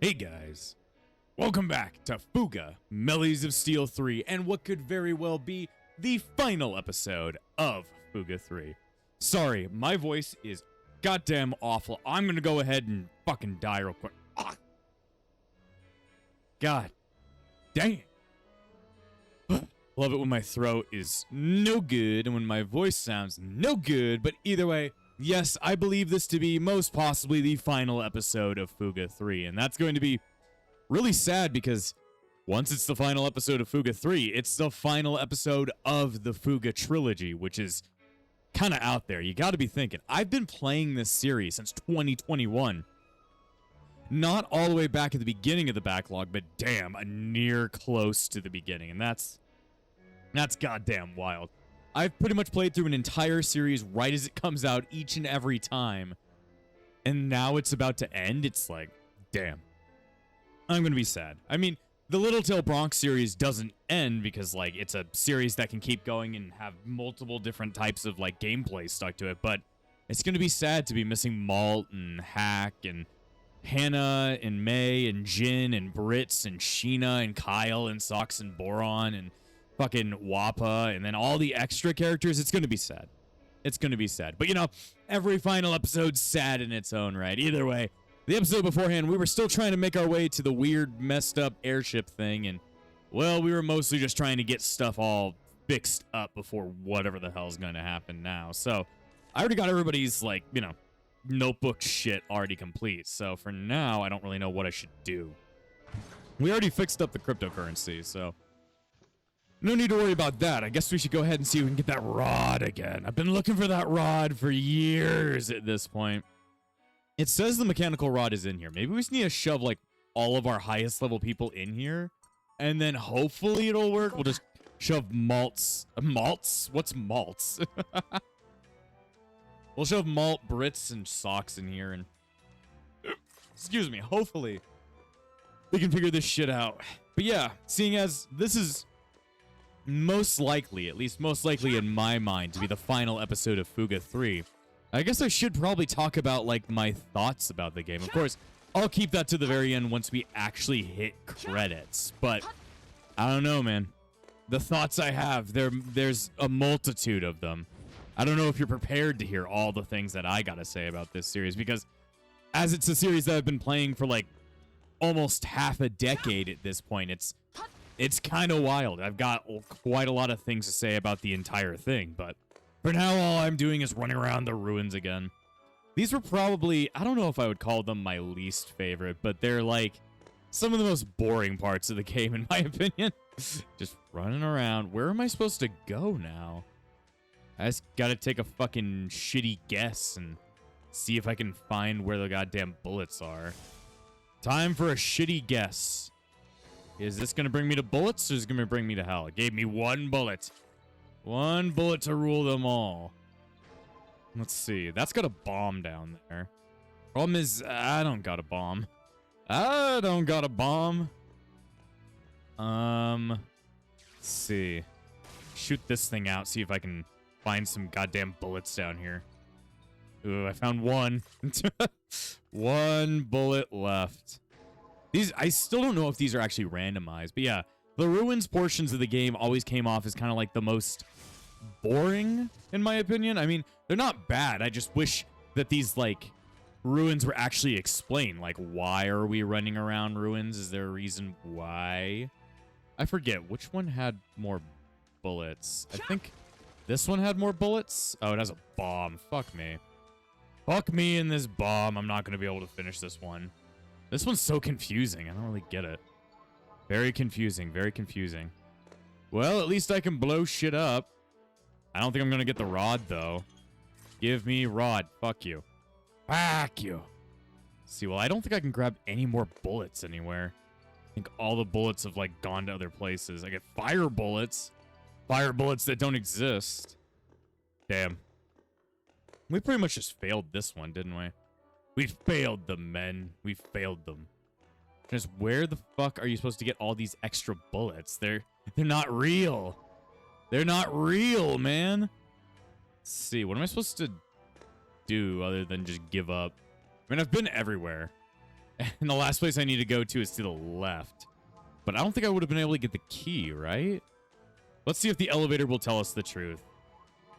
Hey guys, welcome back to Fuga, Melodies of Steel 3, and what could very well be the final episode of Fuga 3. Sorry, my voice is goddamn awful. I'm gonna go ahead and fucking die real quick. Ah. God dang it. Love it when my throat is no good and when my voice sounds no good, but either way, yes, I believe this to be most possibly the final episode of Fuga 3, and that's going to be really sad because once it's the final episode of Fuga 3, it's the final episode of the Fuga trilogy, which is kind of out there. You got to be thinking, I've been playing this series since 2021. Not all the way back at the beginning of the backlog, but damn, a near close to the beginning, and that's goddamn wild. I've pretty much played through an entire series right as it comes out each and every time. And now it's about to end. It's like, damn. I'm going to be sad. I mean, the Little Tail Bronx series doesn't end because, like, it's a series that can keep going and have multiple different types of, like, gameplay stuck to it. But it's going to be sad to be missing Malt and Hack and Hannah and May and Jin and Brits and Sheena and Kyle and Sox and Boron and fucking Wappa, and then all the extra characters. It's going to be sad. It's going to be sad. But, you know, every final episode's sad in its own right. Either way, the episode beforehand, we were still trying to make our way to the weird, messed up airship thing, and, well, we were mostly just trying to get stuff all fixed up before whatever the hell's going to happen now. So, I already got everybody's, like, you know, notebook shit already complete. So, for now, I don't really know what I should do. We already fixed up the cryptocurrency, so no need to worry about that. I guess we should go ahead and see if we can get that rod again. I've been looking for that rod for years at this point. It says the mechanical rod is in here. Maybe we just need to shove, like, all of our highest level people in here, and then hopefully it'll work. We'll just shove Malts. Malts? What's Malts? We'll shove Malt, Brits, and Socks in here, and excuse me, hopefully we can figure this shit out. But yeah, seeing as this is most likely, at least most likely in my mind, to be the final episode of Fuga 3, I guess I should probably talk about, like, my thoughts about the game. Of course, I'll keep that to the very end once we actually hit credits, but I don't know, man. The thoughts I have, there's a multitude of them. I don't know if you're prepared to hear all the things that I gotta say about this series, because as it's a series that I've been playing for, like, almost half a decade at this point, it's kind of wild. I've got quite a lot of things to say about the entire thing, but for now, all I'm doing is running around the ruins again. These were probably, I don't know if I would call them my least favorite, but they're, like, some of the most boring parts of the game, in my opinion. Just running around. Where am I supposed to go now? I just gotta take a fucking shitty guess and see if I can find where the goddamn bullets are. Time for a shitty guess. Is this going to bring me to bullets, or is it going to bring me to hell? It gave me one bullet. One bullet to rule them all. Let's see. That's got a bomb down there. Problem is, I don't got a bomb. I don't got a bomb. Let's see. Shoot this thing out, see if I can find some goddamn bullets down here. Ooh, I found one. One bullet left. These, I still don't know if these are actually randomized, but yeah, the ruins portions of the game always came off as kind of like the most boring, in my opinion. I mean, they're not bad. I just wish that these, like, ruins were actually explained. Like, why are we running around ruins? Is there a reason why? I forget. Which one had more bullets? I think this one had more bullets. Oh, it has a bomb. Fuck me. Fuck me and this bomb. I'm not going to be able to finish this one. This one's so confusing. I don't really get it. Very confusing. Very confusing. Well, at least I can blow shit up. I don't think I'm going to get the rod, though. Give me rod. Fuck you. Fuck you. See, well, I don't think I can grab any more bullets anywhere. I think all the bullets have, like, gone to other places. I get fire bullets. Fire bullets that don't exist. Damn. We pretty much just failed this one, didn't we? We failed them, men. We failed them. Just where the fuck are you supposed to get all these extra bullets? They're not real. They're not real, man. Let's see. What am I supposed to do other than just give up? I mean, I've been everywhere. And the last place I need to go to is to the left. But I don't think I would have been able to get the key, right? Let's see if the elevator will tell us the truth.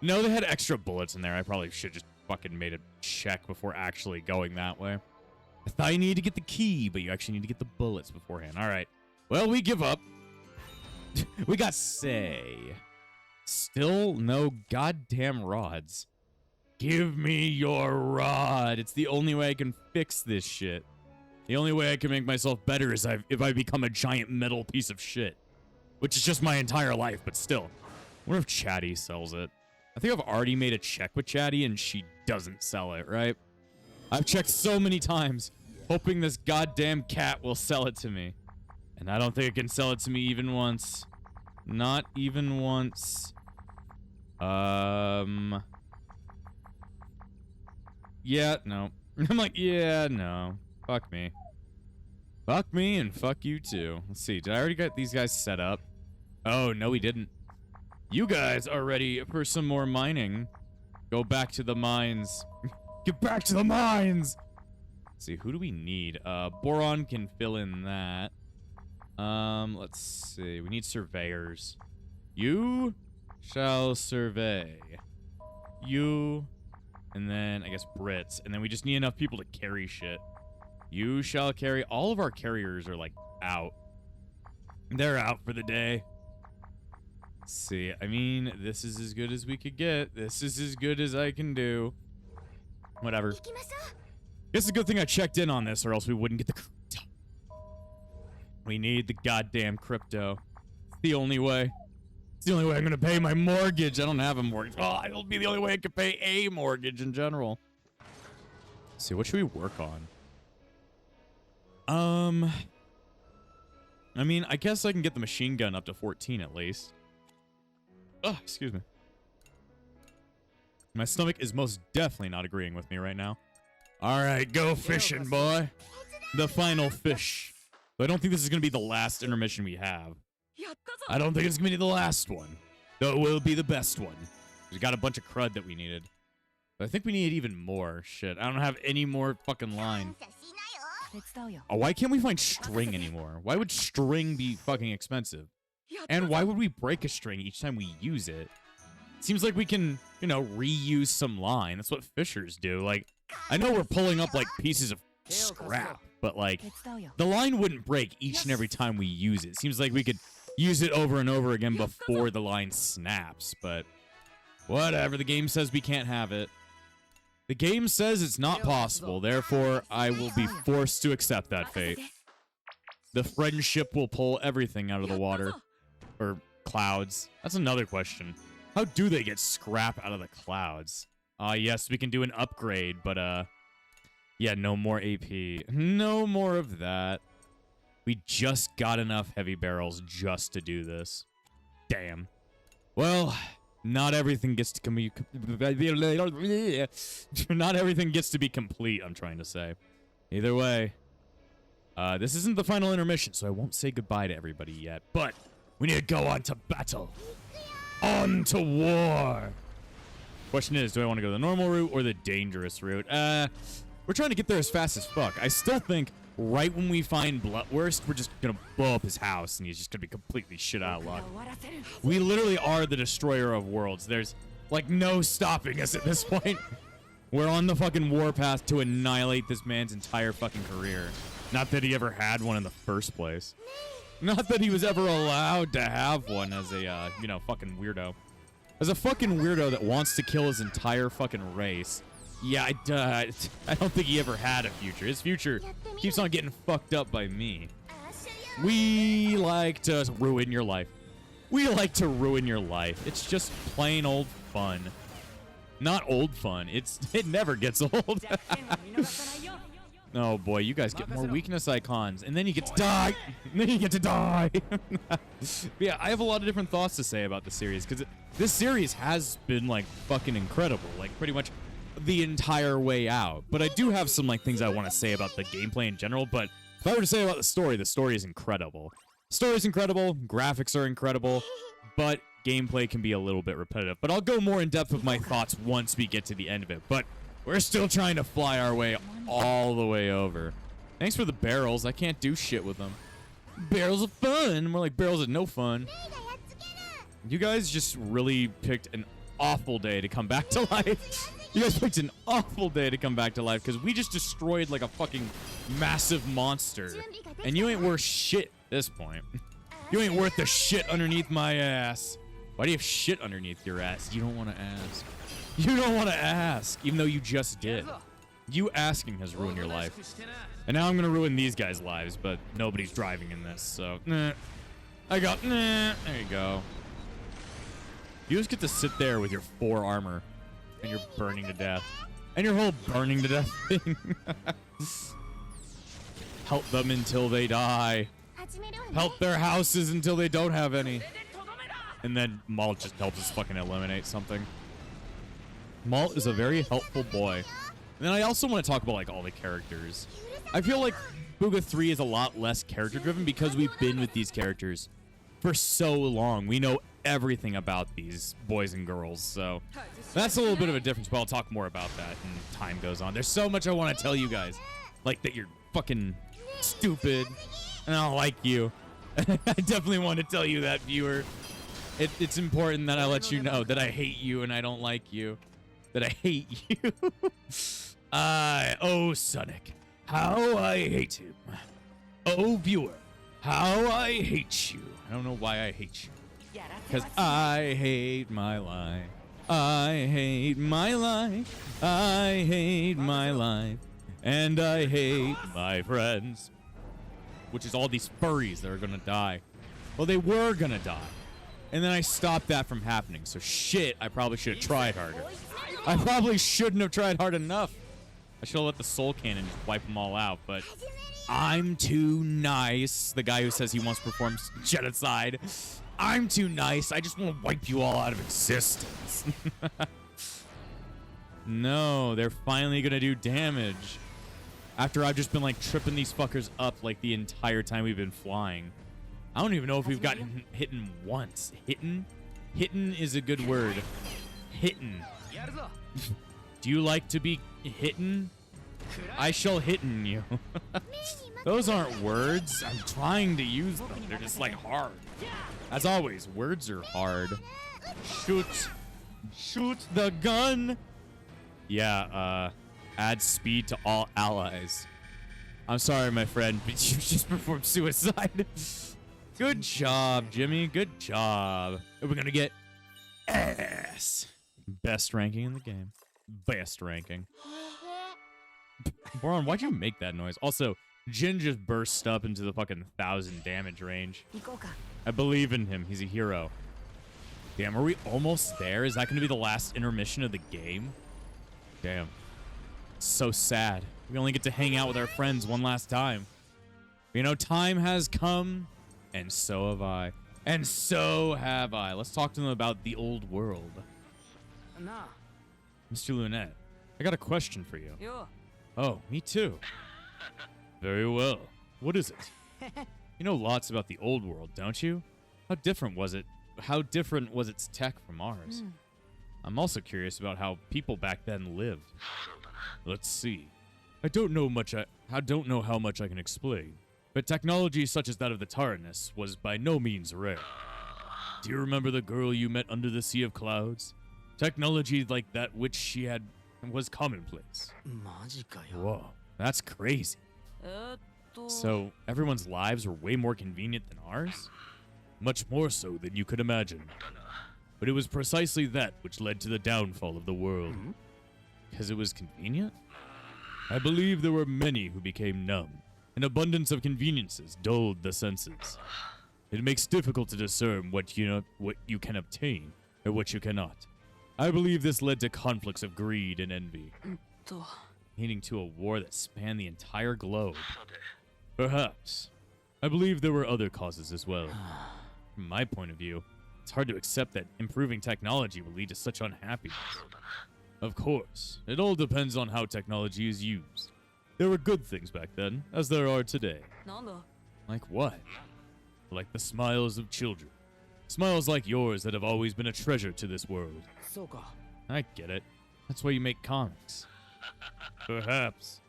No, they had extra bullets in there. I probably should just fucking made a check before actually going that way. I thought you needed to get the key, but you actually need to get the bullets beforehand. All right. Well, we give up. We got say. Still no goddamn rods. Give me your rod. It's the only way I can fix this shit. The only way I can make myself better is if I become a giant metal piece of shit. Which is just my entire life, but still. I wonder if Chatty sells it. I think I've already made a check with Chatty and she doesn't sell it, right? I've checked so many times, hoping this goddamn cat will sell it to me. And I don't think it can sell it to me even once. Not even once. Yeah, no. I'm like, yeah, no. Fuck me. Fuck me and fuck you too. Let's see, did I already get these guys set up? Oh, no, we didn't. You guys are ready for some more mining. Go back to the mines. Get back to the mines! Let's see, who do we need? Boron can fill in that. Let's see. We need surveyors. You shall survey. You, and then I guess Brits. And then we just need enough people to carry shit. You shall carry. All of our carriers are like out. They're out for the day. Let's see. I mean, this is as good as we could get. This is as good as I can do. Whatever. It's a good thing I checked in on this, or else we wouldn't get the crypto. We need the goddamn crypto. It's the only way. It's the only way I'm gonna pay my mortgage. I don't have a mortgage. Oh, it'll be the only way I could pay a mortgage in general. Let's see, what should we work on? I mean, I guess I can get the machine gun up to 14 at least. Oh, excuse me. My stomach is most definitely not agreeing with me right now. All right, go fishing, boy. The final fish. But I don't think this is going to be the last intermission we have. I don't think it's going to be the last one. Though it will be the best one. We got a bunch of crud that we needed. But I think we need even more. Shit, I don't have any more fucking line. Oh, why can't we find string anymore? Why would string be fucking expensive? And why would we break a string each time we use it? Seems like we can, you know, reuse some line. That's what fishers do. Like, I know we're pulling up, like, pieces of scrap, but, like, the line wouldn't break each and every time we use it. Seems like we could use it over and over again before the line snaps, but whatever. The game says we can't have it. The game says it's not possible, therefore I will be forced to accept that fate. The friendship will pull everything out of the water. Or clouds. That's another question. How do they get scrap out of the clouds? Yes, we can do an upgrade, but, yeah, no more AP. No more of that. We just got enough heavy barrels just to do this. Damn. Well, not everything gets to not everything gets to be complete, I'm trying to say. Either way, this isn't the final intermission, so I won't say goodbye to everybody yet, but we need to go on to battle. On to war. Question is, do I want to go the normal route or the dangerous route? We're trying to get there as fast as fuck. I still think right when we find Bloodwurst, we're just going to blow up his house and he's just going to be completely shit out of luck. We literally are the destroyer of worlds. There's, like, no stopping us at this point. We're on the fucking warpath to annihilate this man's entire fucking career. Not that he ever had one in the first place. Not that he was ever allowed to have one as a, you know, fucking weirdo. As a fucking weirdo that wants to kill his entire fucking race. Yeah, I don't think he ever had a future. His future keeps on getting fucked up by me. We like to ruin your life. We like to ruin your life. It's just plain old fun. Not old fun. It never gets old. Oh boy, you guys get more weakness icons, and then you get to die. And then you get to die. Yeah, I have a lot of different thoughts to say about the series, because this series has been, like, fucking incredible, like, pretty much the entire way out. But I do have some, like, things I want to say about the gameplay in general, but if I were to say about the story is incredible. The story's incredible, graphics are incredible, but gameplay can be a little bit repetitive. But I'll go more in depth with my thoughts once we get to the end of it. But we're still trying to fly our way all the way over. Thanks for the barrels. I can't do shit with them. Barrels of fun. More like barrels of no fun. You guys just really picked an awful day to come back to life. You guys picked an awful day to come back to life because we just destroyed like a fucking massive monster. And you ain't worth shit at this point. You ain't worth the shit underneath my ass. Why do you have shit underneath your ass? You don't want to ask. You don't want to ask, even though you just did. You asking has ruined your life. And now I'm going to ruin these guys' lives, but nobody's driving in this, so... Nah. There you go. You just get to sit there with your 4 armor, and you're burning to death. And your whole burning to death thing. Help them until they die. Help their houses until they don't have any. And then Malt just helps us fucking eliminate something. Malt is a very helpful boy. And then I also want to talk about like all the characters. I feel like Fuga 3 is a lot less character driven because we've been with these characters for so long. We know everything about these boys and girls, so that's a little bit of a difference, but I'll talk more about that as time goes on. There's so much I want to tell you guys. Like that you're fucking stupid and I don't like you. I definitely want to tell you that, viewer. It's important that I let you know that I hate you and I don't like you. That I hate you. Oh, Sonic, how I hate him. Oh, viewer, how I hate you. I don't know why I hate you. Because I hate my life. I hate my life. I hate my life. And I hate my friends. Which is all these furries that are going to die. Well, they were going to die. And then I stopped that from happening. So shit, I probably should have tried harder. I probably shouldn't have tried hard enough. I should have let the soul cannon just wipe them all out, but I'm too nice. The guy who says he wants to perform genocide. I'm too nice. I just want to wipe you all out of existence. No, they're finally going to do damage. After I've just been like tripping these fuckers up like the entire time we've been flying. I don't even know if we've gotten hitten once. Hitten? Hitten is a good word. Hitten. Do you like to be hitten? I shall hitten you. Those aren't words. I'm trying to use them. They're just like hard. As always, words are hard. Shoot. Shoot the gun. Yeah, add speed to all allies. I'm sorry, my friend, but you just performed suicide. Good job, Jimmy. Good job. We're gonna get ass. Best ranking in the game. Best ranking. Boron, why'd you make that noise? Also, Jin just burst up into the fucking 1,000 damage range. I believe in him. He's a hero. Damn, are we almost there? Is that going to be the last intermission of the game? Damn. So sad. We only get to hang out with our friends one last time. But, you know, time has come, and so have I. And so have I. Let's talk to them about the old world. Mr. Lunette, I got a question for you. Oh, me too. Very well. What is it? You know lots about the old world, don't you? How different was it? How different was its tech from ours? I'm also curious about how people back then lived. Let's see. I don't know how much I can explain, but technology such as that of the Taranis was by no means rare. Do you remember the girl you met under the Sea of Clouds? Technology like that which she had was commonplace. Whoa, that's crazy. So everyone's lives were way more convenient than ours? Much more so than you could imagine. But it was precisely that which led to the downfall of the world. Because it was convenient? I believe there were many who became numb. An abundance of conveniences dulled the senses. It makes difficult to discern what you can obtain or what you cannot. I believe this led to conflicts of greed and envy, leading to a war that spanned the entire globe. Perhaps. I believe there were other causes as well. From my point of view, it's hard to accept that improving technology will lead to such unhappiness. Of course, it all depends on how technology is used. There were good things back then, as there are today. Like what? Like the smiles of children. Smiles like yours that have always been a treasure to this world. I get it. That's why you make comics. Perhaps.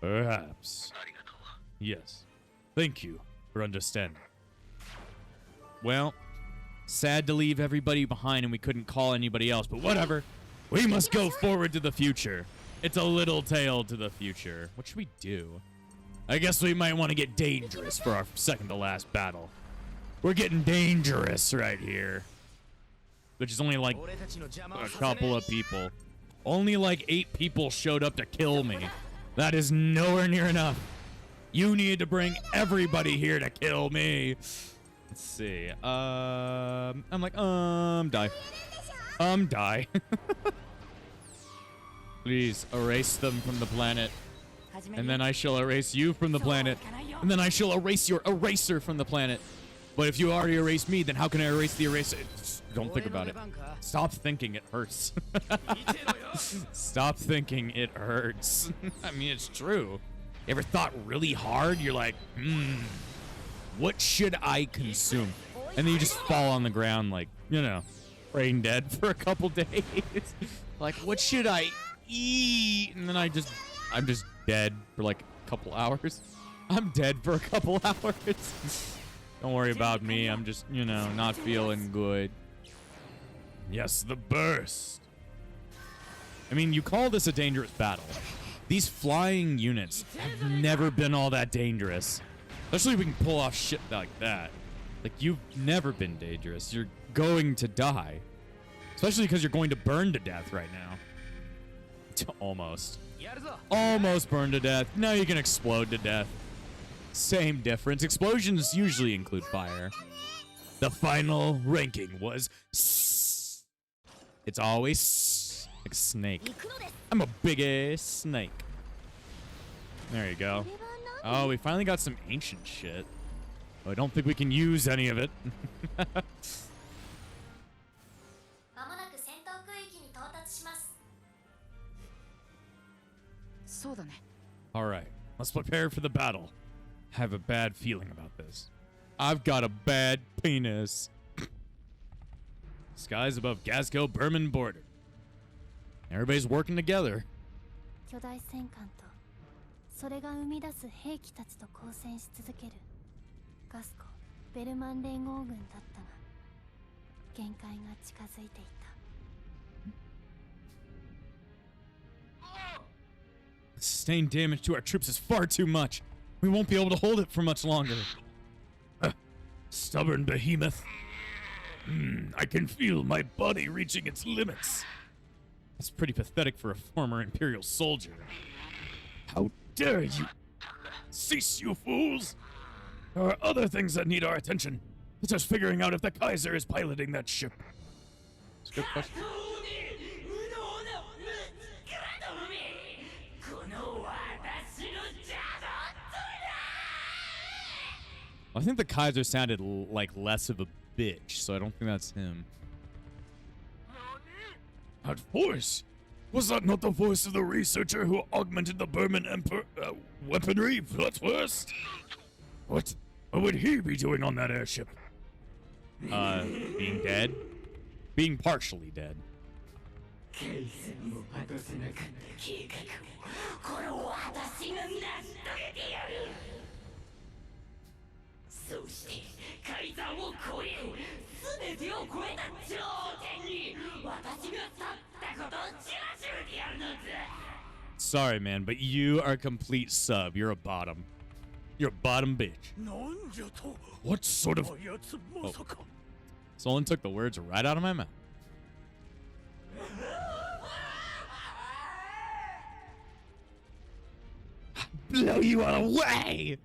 Perhaps. Yes. Thank you for understanding. Well, sad to leave everybody behind and we couldn't call anybody else, but whatever. We must go forward to the future. It's a little tale to the future. What should we do? I guess we might want to get dangerous for our second to last battle. We're getting dangerous right here. Which is only like a couple of people. Only like 8 people showed up to kill me. That is nowhere near enough. You need to bring everybody here to kill me. Let's see. I'm like, die. Die. Please erase them from the planet. And then I shall erase you from the planet. And then I shall erase your eraser from the planet. But if you already erased me, then how can I erase the eraser? Don't think about it. Stop thinking it hurts. Stop thinking it hurts. I mean, it's true. You ever thought really hard? You're like, what should I consume? And then you just fall on the ground like, you know, brain dead for a couple days. Like, what should I eat? And then I'm just dead for like a couple hours. I'm dead for a couple hours. Don't worry about me. I'm just, you know, not feeling good. Yes, the burst. I mean, you call this a dangerous battle. These flying units have never been all that dangerous. Especially if we can pull off shit like that. Like, you've never been dangerous. You're going to die. Especially because you're going to burn to death right now. Almost. Almost burned to death. Now you can explode to death. Same difference. Explosions usually include fire. The final ranking was... It's always like a snake. I'm a big-ass snake. There you go. Oh, we finally got some ancient shit. Oh, I don't think we can use any of it. All right, let's prepare for the battle. I have a bad feeling about this. I've got a bad penis. Skies above Gasco Berman border. Everybody's working together. Sustained damage to our troops is far too much. We won't be able to hold it for much longer. Stubborn behemoth. I can feel my body reaching its limits. That's pretty pathetic for a former Imperial soldier. How dare you! Cease, you fools! There are other things that need our attention, such as figuring out if the Kaiser is piloting that ship. That's a good question. I think the Kaiser sounded like less of a bitch, so I don't think that's him. That voice? Was that not the voice of the researcher who augmented the Berman Empire weaponry at first? What would he be doing on that airship? Being dead? Being partially dead. Sorry, man, but you are a complete sub. You're a bottom. You're a bottom bitch. What sort of... Oh. Someone took the words right out of my mouth. Blow you all away!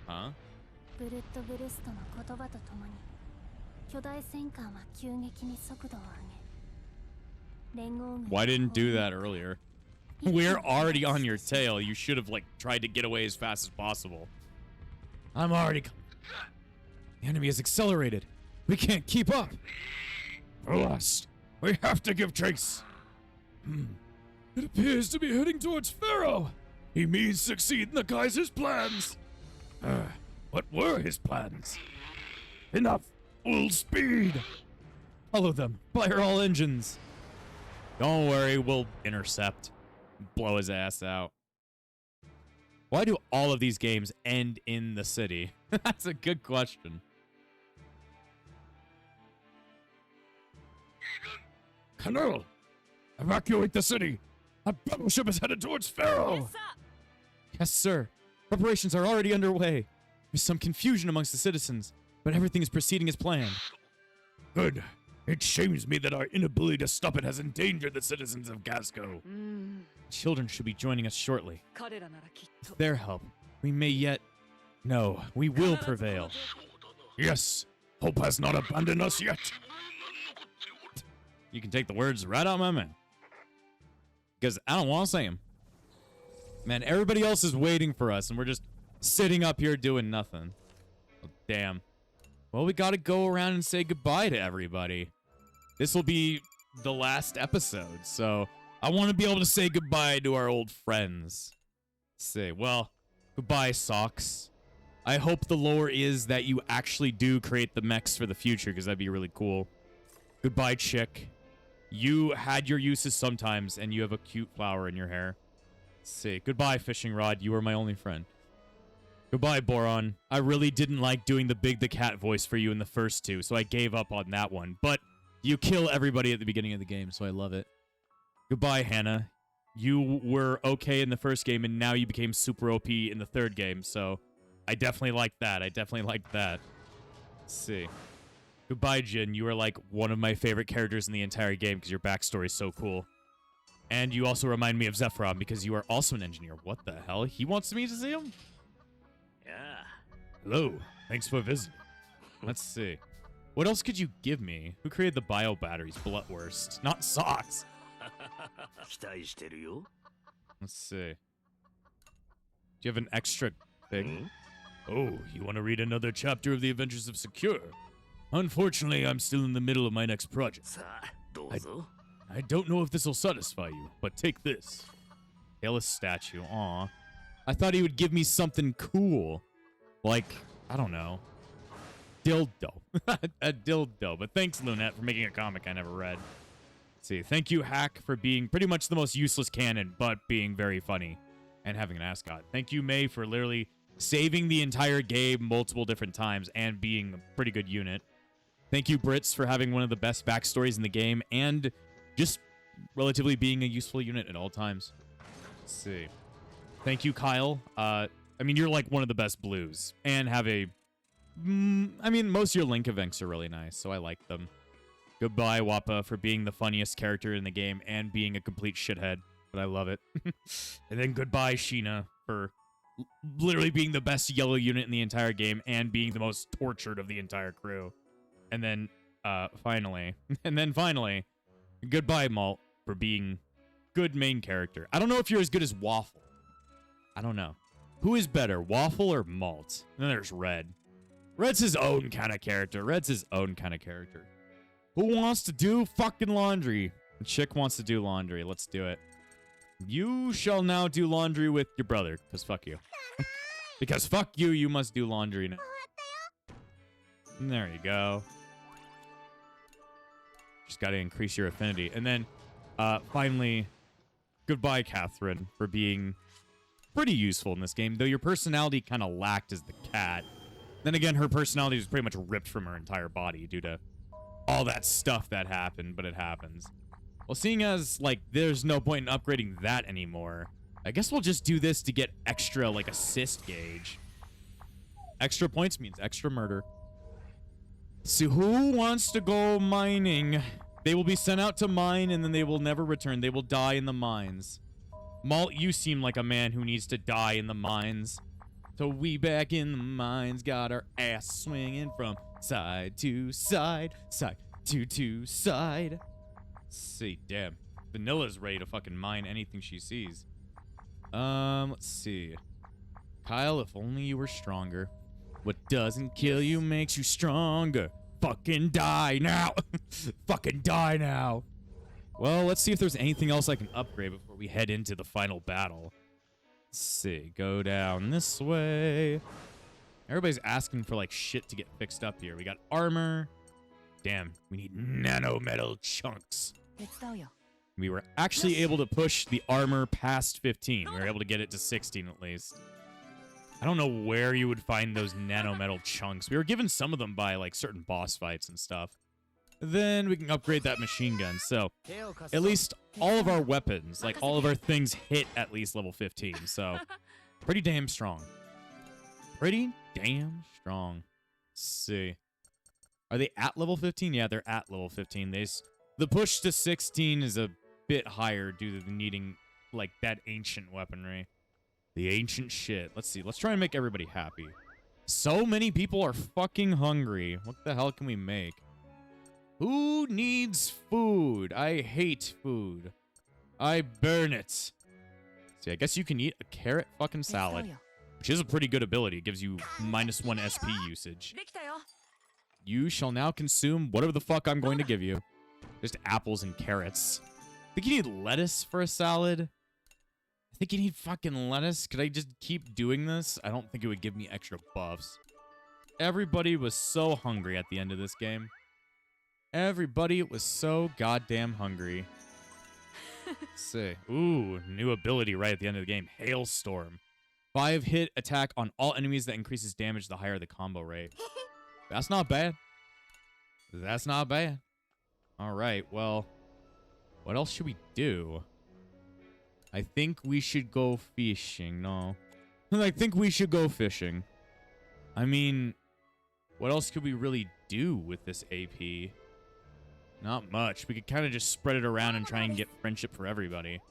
Huh? Why didn't do that earlier? We're already on your tail. You should have, like, tried to get away as fast as possible. I'm already coming. The enemy has accelerated. We can't keep up. We're lost. We have to give chase. It appears to be heading towards Pharaoh. He means succeed in the Kaiser's plans. What were his plans? Enough. Full speed. Follow them. Fire all engines. Don't worry, we'll intercept. Blow his ass out. Why do all of these games end in the city? That's a good question. Colonel, evacuate the city. A battleship is headed towards Pharaoh. Yes, sir. Preparations are already underway. There's some confusion amongst the citizens, but everything is proceeding as planned. Good. It shames me that our inability to stop it has endangered the citizens of Gasco. Children should be joining us shortly. With their help, we may yet... No, we will prevail. Yes, hope has not abandoned us yet. You can take the words right out of my mouth. Because I don't want to say them. Man, everybody else is waiting for us, and we're just sitting up here doing nothing. Oh, damn. Well, we gotta go around and say goodbye to everybody. This will be the last episode, so I want to be able to say goodbye to our old friends. Say, well, goodbye, Socks. I hope the lore is that you actually do create the mechs for the future, because that'd be really cool. Goodbye, Chick. You had your uses sometimes, and you have a cute flower in your hair. See, goodbye, Fishing Rod. You were my only friend. Goodbye, Boron. I really didn't like doing the Big the Cat voice for you in the first two, so I gave up on that one. But you kill everybody at the beginning of the game, so I love it. Goodbye, Hannah. You were okay in the first game, and now you became super OP in the third game, so I definitely like that. Let's see. Goodbye, Jin. You are like one of my favorite characters in the entire game because your backstory is so cool. And you also remind me of Zephyron because you are also an engineer. What the hell? He wants me to see him? Yeah. Hello. Thanks for visiting. Let's see. What else could you give me? Who created the bio batteries? Bloodwurst. Not Socks. Let's see. Do you have an extra thing? Oh, you want to read another chapter of the Adventures of Secure? Unfortunately, I'm still in the middle of my next project. I don't know if this will satisfy you, but take this. Tailless statue. Aw. I thought he would give me something cool. Like, I don't know. Dildo. A dildo. But thanks, Lunette, for making a comic I never read. Let's see. Thank you, Hack, for being pretty much the most useless canon, but being very funny and having an ascot. Thank you, May, for literally saving the entire game multiple different times and being a pretty good unit. Thank you, Brits, for having one of the best backstories in the game and just relatively being a useful unit at all times. Let's see. Thank you, Kyle. I mean, you're like one of the best blues and have a... I mean, most of your Link events are really nice, so I like them. Goodbye, Wappa, for being the funniest character in the game and being a complete shithead, but I love it. And then goodbye, Sheena, for literally being the best yellow unit in the entire game and being the most tortured of the entire crew. And then, finally, goodbye, Malt, for being good main character. I don't know if you're as good as Waffle. I don't know. Who is better, Waffle or Malt? And then there's Red. Red's his own kind of character. Who wants to do fucking laundry? The chick wants to do laundry. Let's do it. You shall now do laundry with your brother, because fuck you. Because fuck you, you must do laundry now. And there you go. Just got to increase your affinity. And then, finally, goodbye, Catherine, for being pretty useful in this game, though your personality kind of lacked as the cat. Then again, her personality was pretty much ripped from her entire body due to all that stuff that happened, but it happens. Well, seeing as, like, there's no point in upgrading that anymore, I guess we'll just do this to get extra, like, assist gauge. Extra points means extra murder. So who wants to go mining? They will be sent out to mine, and then they will never return. They will die in the mines. Malt, you seem like a man who needs to die in the mines. So we back in the mines, got our ass swinging from side to side, side to side. Let's see, damn. Vanilla's ready to fucking mine anything she sees. Let's see. Kyle, if only you were stronger. What doesn't kill you makes you stronger. Fucking die now. Fucking die now. Well, let's see if there's anything else I can upgrade before we head into the final battle. Let's see. Go down this way. Everybody's asking for, like, shit to get fixed up here. We got armor. Damn, we need nano metal chunks. We were actually able to push the armor past 15. We were able to get it to 16 at least. I don't know where you would find those nanometal chunks. We were given some of them by, like, certain boss fights and stuff. Then we can upgrade that machine gun. So, at least all of our weapons, like, all of our things hit at least level 15. So, pretty damn strong. Pretty damn strong. Let's see. Are they at level 15? Yeah, they're at level 15. The push to 16 is a bit higher due to the needing, like, that ancient weaponry. The ancient shit. Let's see. Let's try and make everybody happy. So many people are fucking hungry. What the hell can we make? Who needs food? I hate food. I burn it. See, I guess you can eat a carrot fucking salad, which is a pretty good ability. It gives you -1 SP usage. You shall now consume whatever the fuck I'm going to give you. Just apples and carrots. I think you need lettuce for a salad. I think you need fucking lettuce. Could I just keep doing this? I don't think it would give me extra buffs. Everybody was so hungry at the end of this game. Everybody was so goddamn hungry. Let's see. Ooh, new ability right at the end of the game. Hailstorm. 5-hit attack on all enemies that increases damage the higher the combo rate. That's not bad. That's not bad. All right, well, what else should we do? I think we should go fishing. No. I think we should go fishing. I mean, what else could we really do with this AP? Not much. We could kind of just spread it around and try and get friendship for everybody.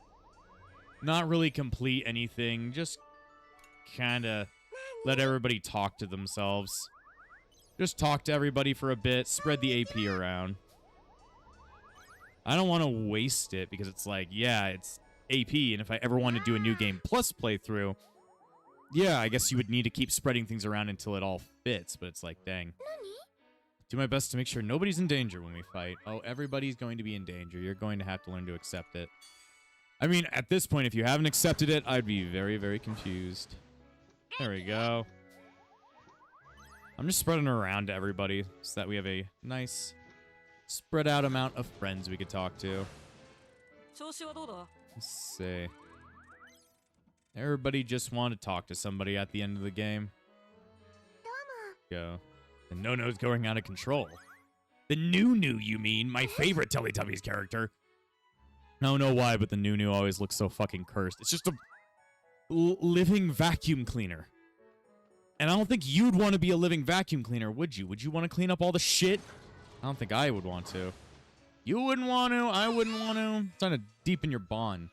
Not really complete anything. Just kind of let everybody talk to themselves. Just talk to everybody for a bit. Spread the AP around. I don't want to waste it because it's like, yeah, it's AP, and if I ever want to do a new game plus playthrough, yeah, I guess you would need to keep spreading things around until it all fits, but it's like, dang. Do my best to make sure nobody's in danger when we fight. Oh, everybody's going to be in danger. You're going to have to learn to accept it. I mean, at this point, if you haven't accepted it, I'd be very, very confused. There we go. I'm just spreading it around to everybody so that we have a nice spread out amount of friends we could talk to. Let's see. Everybody just want to talk to somebody at the end of the game. Go. The no-no's going out of control. The Nunu, you mean? My favorite Teletubbies character. I don't know why, but the Nunu always looks so fucking cursed. It's just a living vacuum cleaner. And I don't think you'd want to be a living vacuum cleaner, would you? Would you want to clean up all the shit? I don't think I would want to. You wouldn't want to. I wouldn't want to. It's trying to deepen your bond.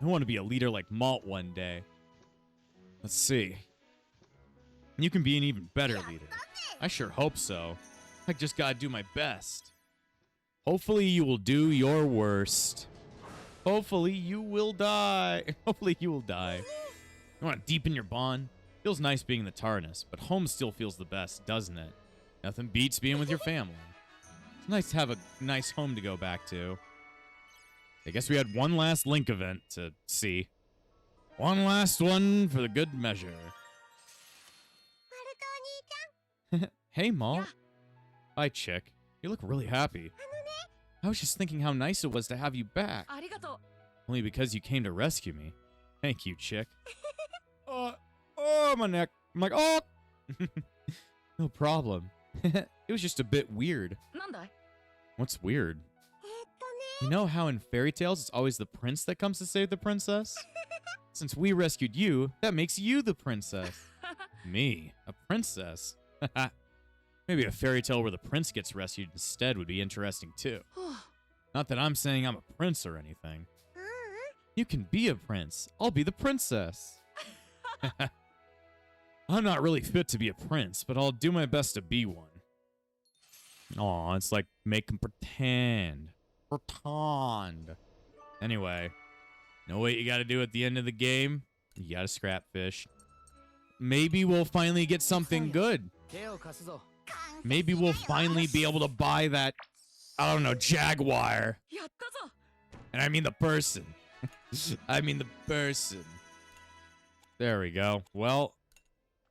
I want to be a leader like Malt one day. Let's see. You can be an even better leader. I sure hope so. I just gotta do my best. Hopefully you will do your worst. Hopefully you will die. Hopefully you will die. You want to deepen your bond? Feels nice being in the Taranis, but home still feels the best, doesn't it? Nothing beats being with your family. It's nice to have a nice home to go back to. I guess we had one last Link event to see. One last one for the good measure. Hey, Malt. Hi, chick. You look really happy. I was just thinking how nice it was to have you back. Only because you came to rescue me. Thank you, chick. Oh, my neck. I'm like, oh! No problem. It was just a bit weird. What's weird? You know how in fairy tales it's always the prince that comes to save the princess? Since we rescued you, that makes you the princess. Me? A princess? Maybe a fairy tale where the prince gets rescued instead would be interesting too. Not that I'm saying I'm a prince or anything. You can be a prince. I'll be the princess. I'm not really fit to be a prince, but I'll do my best to be one. Aw, it's like make him pretend. Pretend. Anyway, know what you gotta do at the end of the game? You gotta scrap fish. Maybe we'll finally get something good. Maybe we'll finally be able to buy that, I don't know, jaguar. And I mean the person. I mean the person. There we go. Well,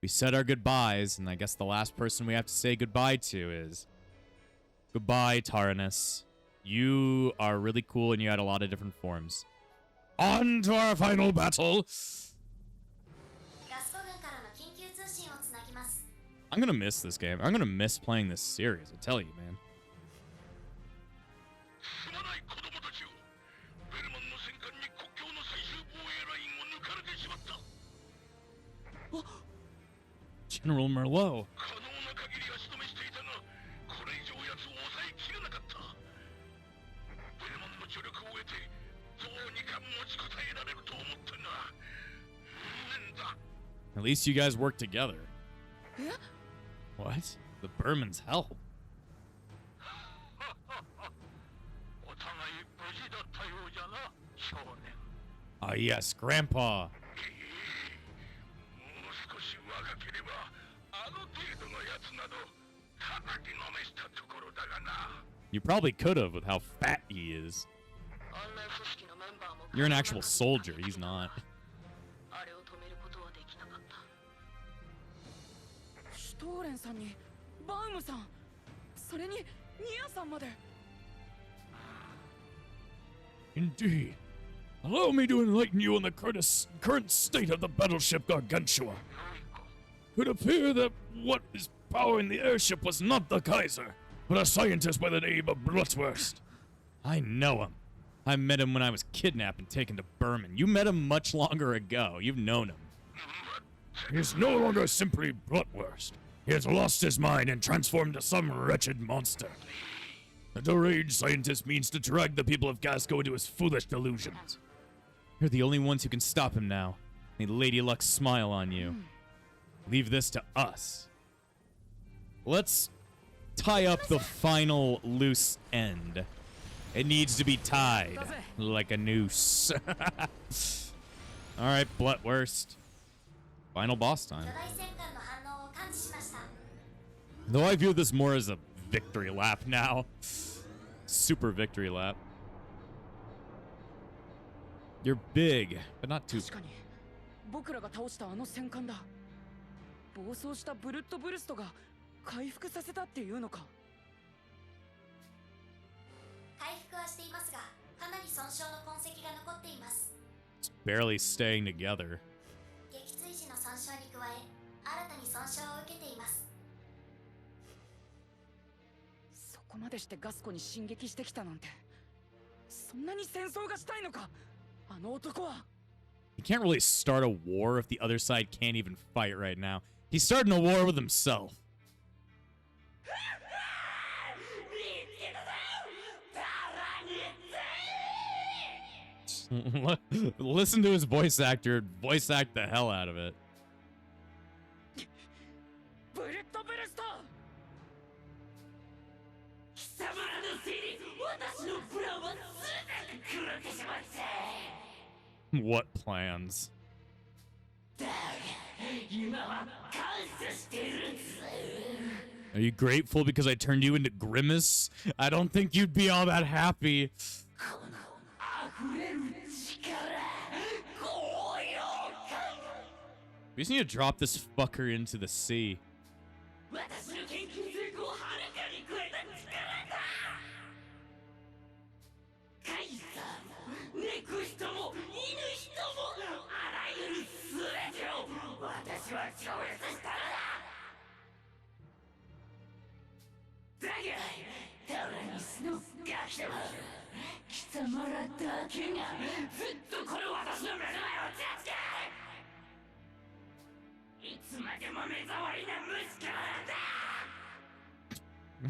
we said our goodbyes, and I guess the last person we have to say goodbye to is... Goodbye, Taranis. You are really cool and you had a lot of different forms. On to our final battle. I'm gonna miss this game. I'm gonna miss playing this series, I tell you, man. General Merlot. At least you guys work together. What? The Berman's help? Ah, yes, Grandpa. You probably could have with how fat he is. You're an actual soldier, he's not. Indeed. Allow me to enlighten you on the current state of the battleship Gargantua. It would appear that what is powering the airship was not the Kaiser, but a scientist by the name of Blutwurst. I know him. I met him when I was kidnapped and taken to Berman. You met him much longer ago. You've known him. He is no longer simply Blutwurst. He has lost his mind and transformed into some wretched monster. The deranged scientist means to drag the people of Gasco into his foolish delusions. You're the only ones who can stop him now. May Lady Luck smile on you. Leave this to us. Let's tie up the final loose end. It needs to be tied like a noose. Alright, Blutwurst. Final boss time. Though I view this more as a victory lap now. Super victory lap. You're big, but not too. It's barely staying together. He can't really start a war if the other side can't even fight right now. He's starting a war with himself. Listen to his voice actor voice act the hell out of it. What plans? Are you grateful because I turned you into Grimace? I don't think you'd be all that happy. We just need to drop this fucker into the sea.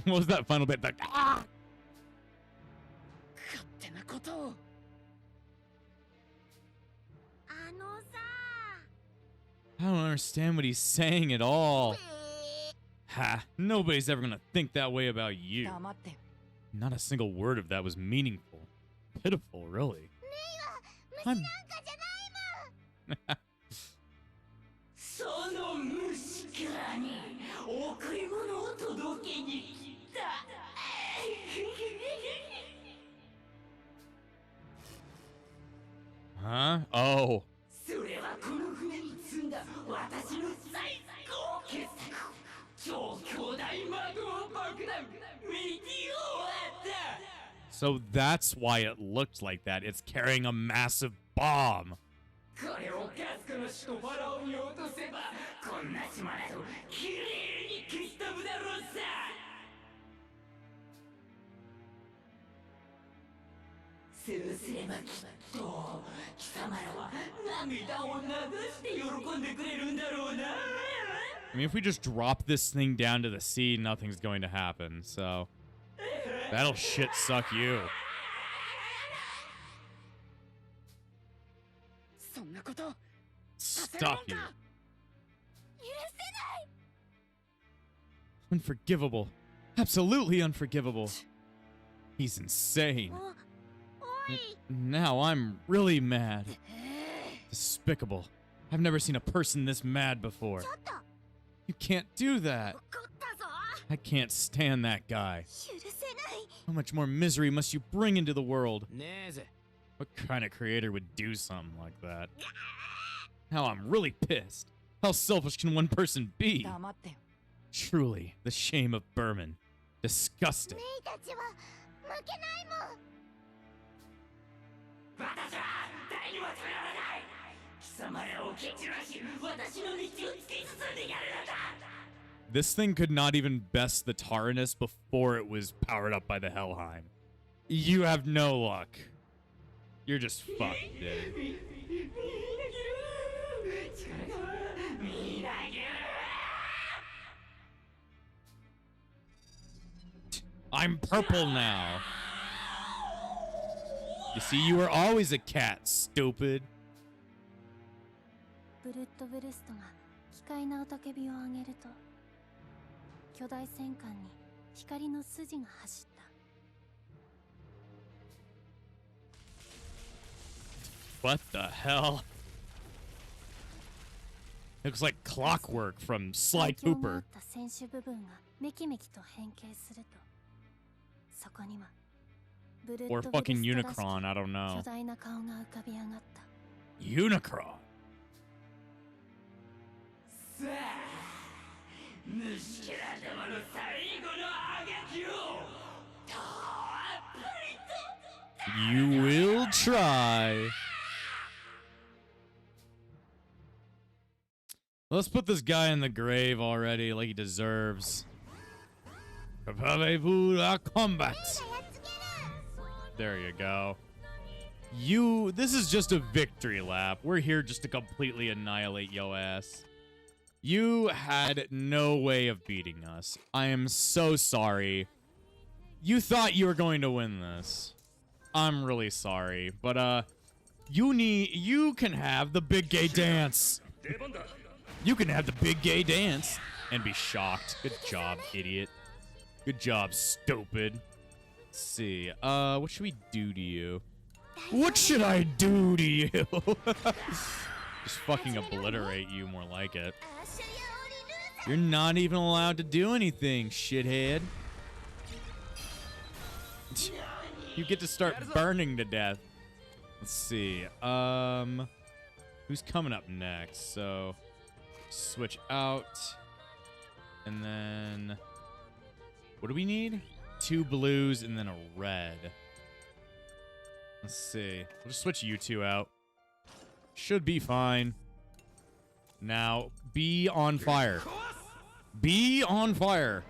What was that final bit? Like, ah! I don't understand what he's saying at all. Ha, nobody's ever gonna think that way about you. Not a single word of that was meaningful. Pitiful, really. I'm... Huh? Oh. So that's why it looked like that. It's carrying a massive bomb. I mean, if we just drop this thing down to the sea, nothing's going to happen, so that'll shit suck you. Stop you. Unforgivable. Absolutely unforgivable. He's insane. Now I'm really mad. Despicable. I've never seen a person this mad before. You can't do that. I can't stand that guy. How much more misery must you bring into the world? What kind of creator would do something like that? Now I'm really pissed. How selfish can one person be? Truly, the shame of Berman. Disgusting. This thing could not even best the Taranis before it was powered up by the Helheim. You have no luck. You're just fucked, dude. I'm purple now. You see, you were always a cat, stupid. What the hell? Looks like clockwork from Sly Cooper. Or fucking Unicron, I don't know. Unicron? You will try. Let's put this guy in the grave already like he deserves. Preparez-vous à combat. There you go. This is just a victory lap. We're here just to completely annihilate yo ass. You had no way of beating us. I am so sorry. You thought you were going to win this. I'm really sorry, but you can have the big gay dance. You can have the big gay dance and be shocked. Good job, idiot. Good job, stupid. Let's see. What should we do to you? What should I do to you? Just fucking obliterate you, more like it. You're not even allowed to do anything, shithead. You get to start burning to death. Let's see. Who's coming up next? So, switch out. And then, what do we need? 2 blues and then a red. Let's see. We'll just switch you two out. Should be fine. Now, be on fire. Be on fire.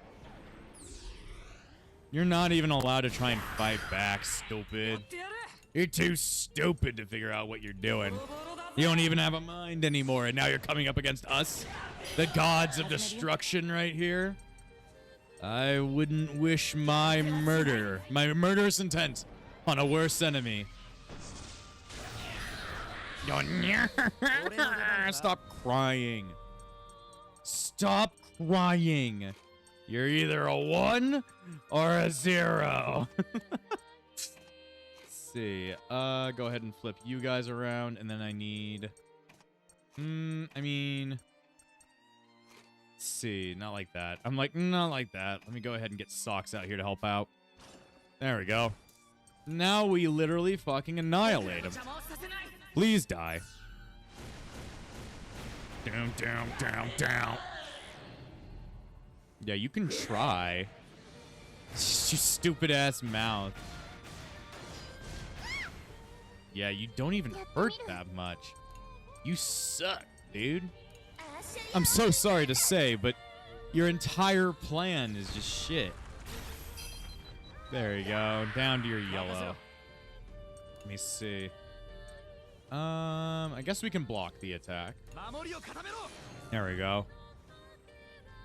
You're not even allowed to try and fight back, stupid. You're too stupid to figure out what you're doing. You don't even have a mind anymore, and now you're coming up against us? The gods of destruction right here? I wouldn't wish my murderous intent on a worse enemy. Stop crying. Stop crying. You're either a 1 or a 0. Let's see. Go ahead and flip you guys around, and then I need... I mean... Let's see. Not like that. I'm like, not like that. Let me go ahead and get Socks out here to help out. There we go. Now we literally fucking annihilate him. Please die. Down, down, down, down. Yeah, you can try. You stupid ass mouth. Yeah, you don't even hurt that much. You suck, dude. I'm so sorry to say, but your entire plan is just shit. There you go. Down to your yellow. Let me see. I guess we can block the attack. There we go.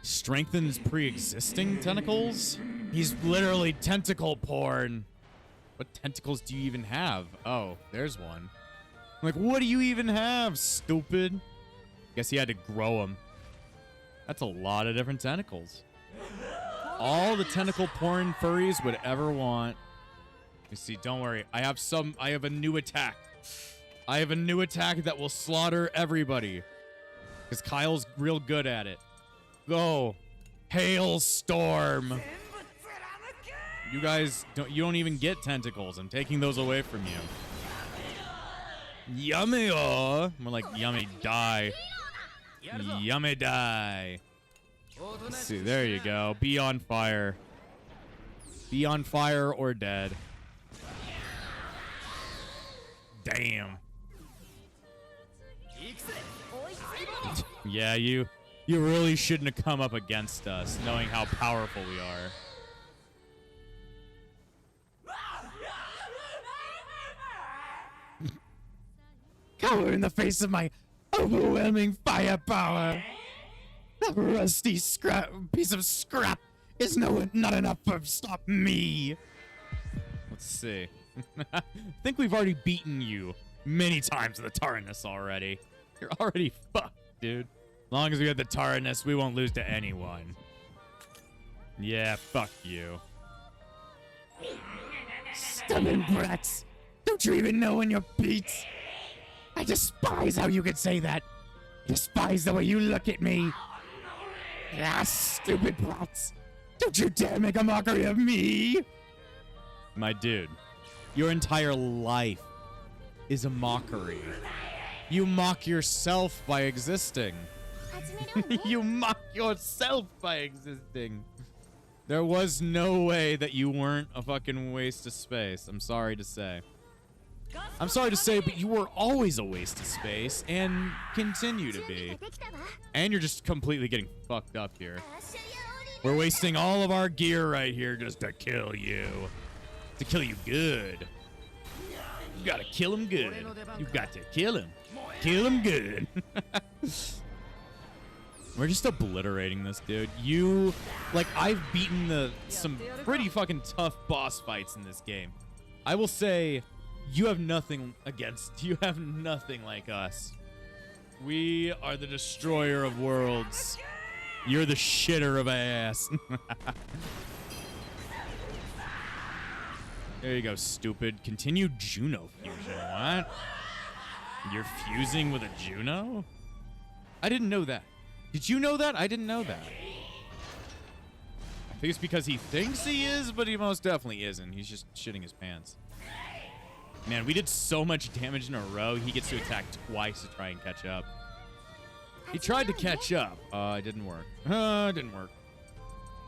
Strengthens pre-existing tentacles? He's literally tentacle porn. What tentacles do you even have? Oh, there's one. I'm like, what do you even have, stupid? Guess he had to grow them. That's a lot of different tentacles. All the tentacle porn furries would ever want. You see, don't worry. I have a new attack. I have a new attack that will slaughter everybody. Because Kyle's real good at it. Go. Hailstorm. You guys don't even get tentacles. I'm taking those away from you. Yummy, oh. More like yummy die. Yummy die. Let's see, there you go. Be on fire. Be on fire or dead. Damn. Yeah, you really shouldn't have come up against us, knowing how powerful we are. Cower in the face of my overwhelming firepower. A rusty piece of scrap is not enough to stop me. Let's see. I think we've already beaten you many times with the Taranis already. You're already fucked, dude. As long as we have the Taranis, we won't lose to anyone. Yeah, fuck you. Stubborn brats. Don't you even know when you're beat? I despise how you could say that. I despise the way you look at me. Ah, stupid brats. Don't you dare make a mockery of me. My dude, your entire life is a mockery. You mock yourself by existing. You mock yourself by existing. There was no way that you weren't a fucking waste of space. I'm sorry to say. I'm sorry to say, but you were always a waste of space and continue to be. And you're just completely getting fucked up here. We're wasting all of our gear right here just to kill you. To kill you good. You gotta kill him good. You got to kill him. Kill him good. We're just obliterating this, dude. I've beaten some pretty fucking tough boss fights in this game. I will say, you have nothing like us. We are the destroyer of worlds. You're the shitter of ass. There you go, stupid. Continue Juno fusion. What? You're fusing with a Juno? I didn't know that. Did you know that? I didn't know that. I think it's because he thinks he is, but he most definitely isn't. He's just shitting his pants. Man, we did so much damage in a row, he gets to attack twice to try and catch up. He tried to catch up. It didn't work. It didn't work.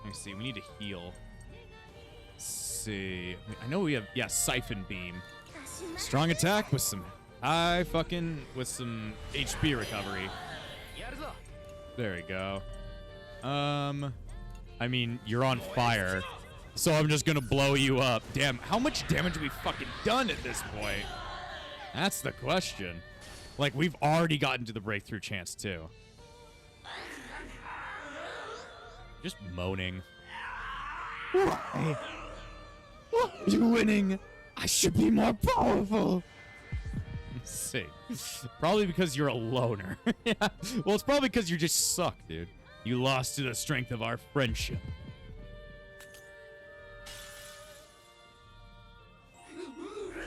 Let me see. We need to heal. Let's see. I know we have, yeah, Siphon Beam. Strong attack with some with some HP recovery. There we go. I mean, you're on fire. So I'm just gonna blow you up. Damn, how much damage have we fucking done at this point? That's the question. Like, we've already gotten to the breakthrough chance, too. Just moaning. Why? Why are you winning? I should be more powerful. Let's see. Probably because you're a loner. Yeah. Well, it's probably because you just suck, dude. You lost to the strength of our friendship.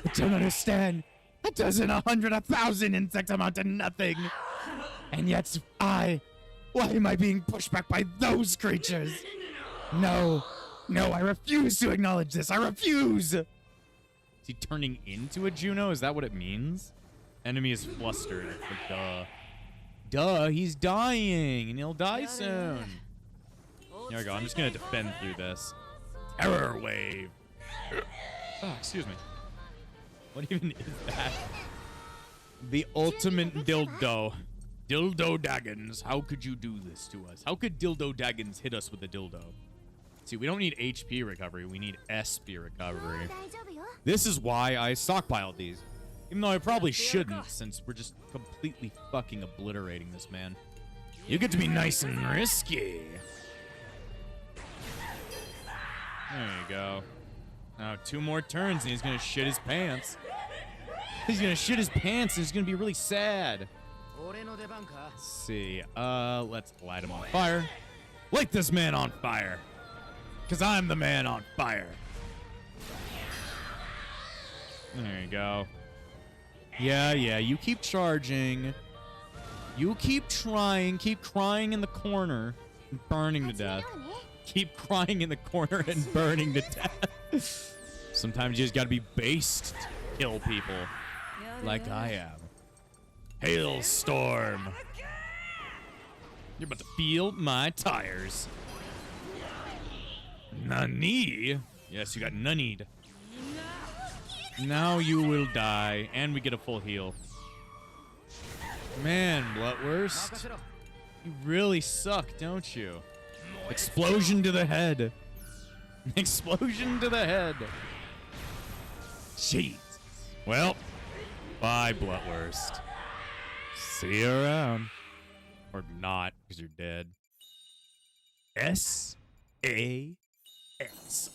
I don't understand. A dozen, 100, 1,000 insects amount to nothing. And yet, why am I being pushed back by those creatures? No, I refuse to acknowledge this. I refuse. Is he turning into a Juno? Is that what it means? Enemy is flustered. Like, duh. Duh, he's dying, and he'll die soon. There we go. I'm just going to defend through this. Terror wave. Oh, excuse me. What even is that? The ultimate dildo. Dildo Daggins. How could you do this to us? How could Dildo Daggins hit us with a dildo? See, we don't need HP recovery. We need SP recovery. This is why I stockpiled these. Even though I probably shouldn't, since we're just completely fucking obliterating this man. You get to be nice and risky. There you go. Now 2 more turns and he's gonna shit his pants. He's gonna shit his pants and he's gonna be really sad. Let's see. Let's light him on fire. Light this man on fire. Cause I'm the man on fire. There you go. Yeah, you keep charging. You keep trying, keep crying in the corner and burning to death. Keep crying in the corner and burning to death. Sometimes you just gotta be based to kill people. Like I am. Hailstorm. You're about to feel my tires. Nani? Yes, you got nanied. Now you will die, and we get a full heal. Man, Bloodwurst, you really suck, don't you? Explosion to the head. Explosion to the head. Jeez. Well, bye, Bloodwurst. See you around. Or not, because you're dead. S-A-S.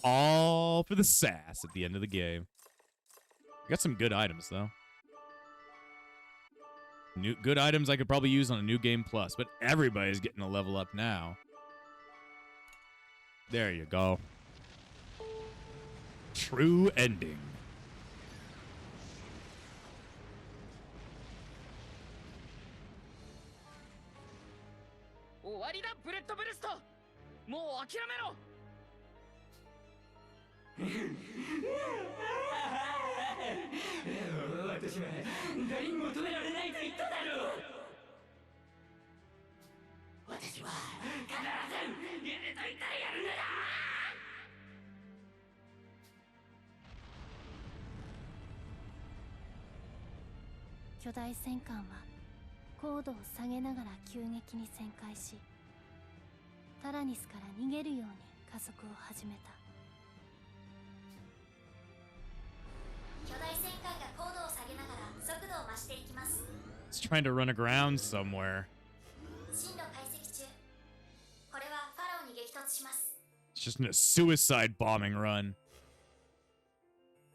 All for the sass at the end of the game. We got some good items, though. Good items I could probably use on a new game plus, but everybody's getting a level up now. There you go. True ending. Taranis から逃げるように加速を始めた。巨大戦艦が高度を下げながら速度を増していきます。 It's trying to run aground somewhere. 進路解析中。これはファラオに激突します。 It's just in a suicide bombing run.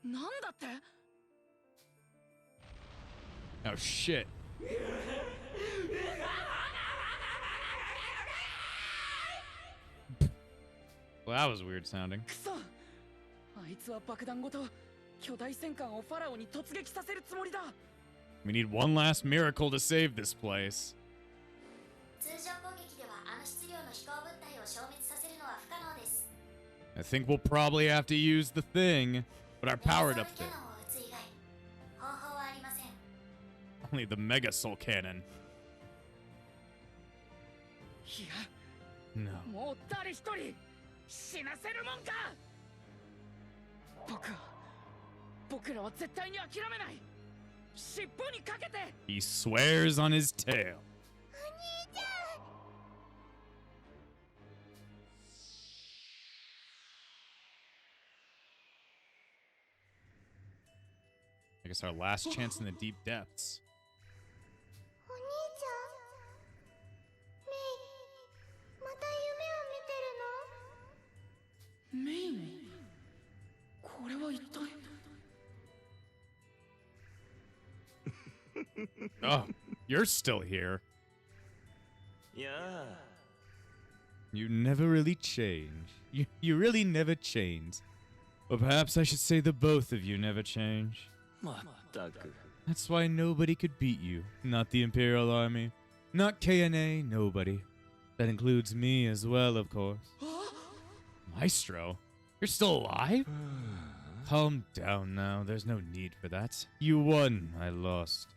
なんだって? Oh shit. Well, that was weird sounding. くそ、あいつは爆弾ごと巨大戦艦をファラオに突撃させるつもりだ。 We need one last miracle to save this place. 通常攻撃ではあの質量の飛行物体を消滅させるのは不可能です。 I think we'll probably have to use the thing, but our powered up thing. 方法はありません。 Only the Mega Soul Cannon. いや、 No. もう誰一人死なせるもんか。僕らは絶対に諦めない。尻尾にかけて。 He swears on his tail. I guess our last chance in the deep depths. お兄ちゃん、メイ、また夢を見てるの？メイン、これは一体。 Oh, you're still here. Yeah. You never really change. You really never change. Or perhaps I should say the both of you never change. That's why nobody could beat you. Not the Imperial Army. Not KNA, nobody. That includes me as well, of course. Maestro? You're still alive? Calm down now. There's no need for that. You won. I lost.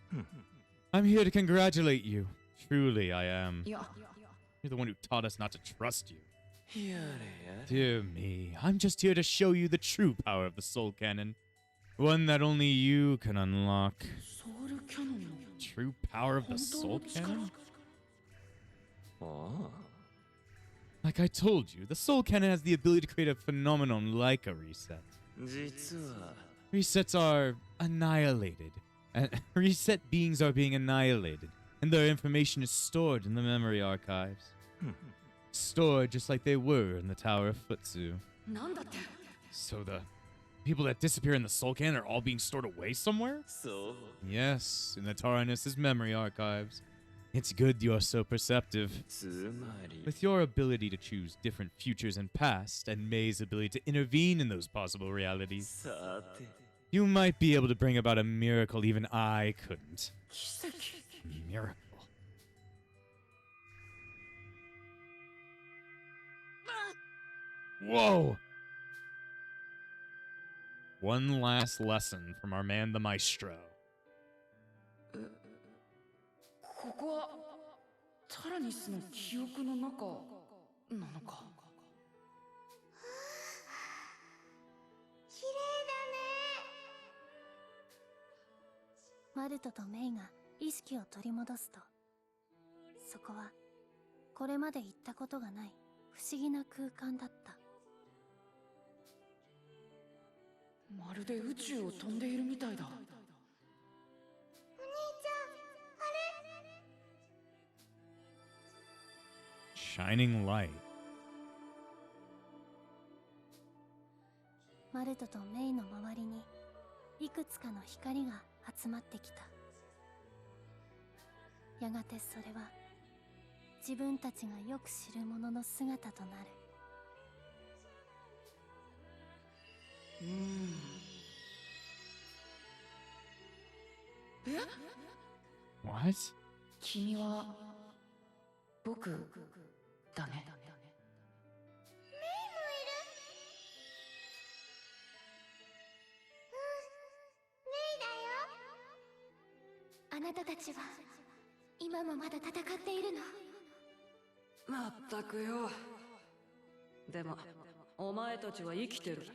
I'm here to congratulate you. Truly, I am. You're the one who taught us not to trust you. Dear me. I'm just here to show you the true power of the Soul Cannon. One that only you can unlock. ソウルキャノンの True power of the 本 soul 当の力 cannon? あ Like I told you, the soul cannon has the ability to create a phenomenon like a reset. あ、実は Resets are annihilated. Reset beings are being annihilated, and their information is stored in the memory archives. Stored just like they were in the Tower of Futsu. なんだって So the people that disappear in the soul cannon are all being stored away somewhere? そう Yes, in the Taranis' memory archives. It's good you're so perceptive. つまり With your ability to choose different futures and past, and May's ability to intervene in those possible realities, さて you might be able to bring about a miracle even I couldn't. 奇跡 Miracle. Whoa! One last lesson from our man the maestro. ここはタラニスの記憶の中なのか綺麗だね。マルトとメイが意識を取り戻すと、そこはこれまで行ったことがない不思議な空間だった。まるで宇宙を飛んでいるみたいだお兄ちゃん、あれ Shining light. マルトとメイの周りにいくつかの光が集まってきた。やがてそれは自分たちがよく知る者の姿となる。What? 君は僕だねあなたたちは今もまだ戦っているの？まったくよでもお前たちは生きてる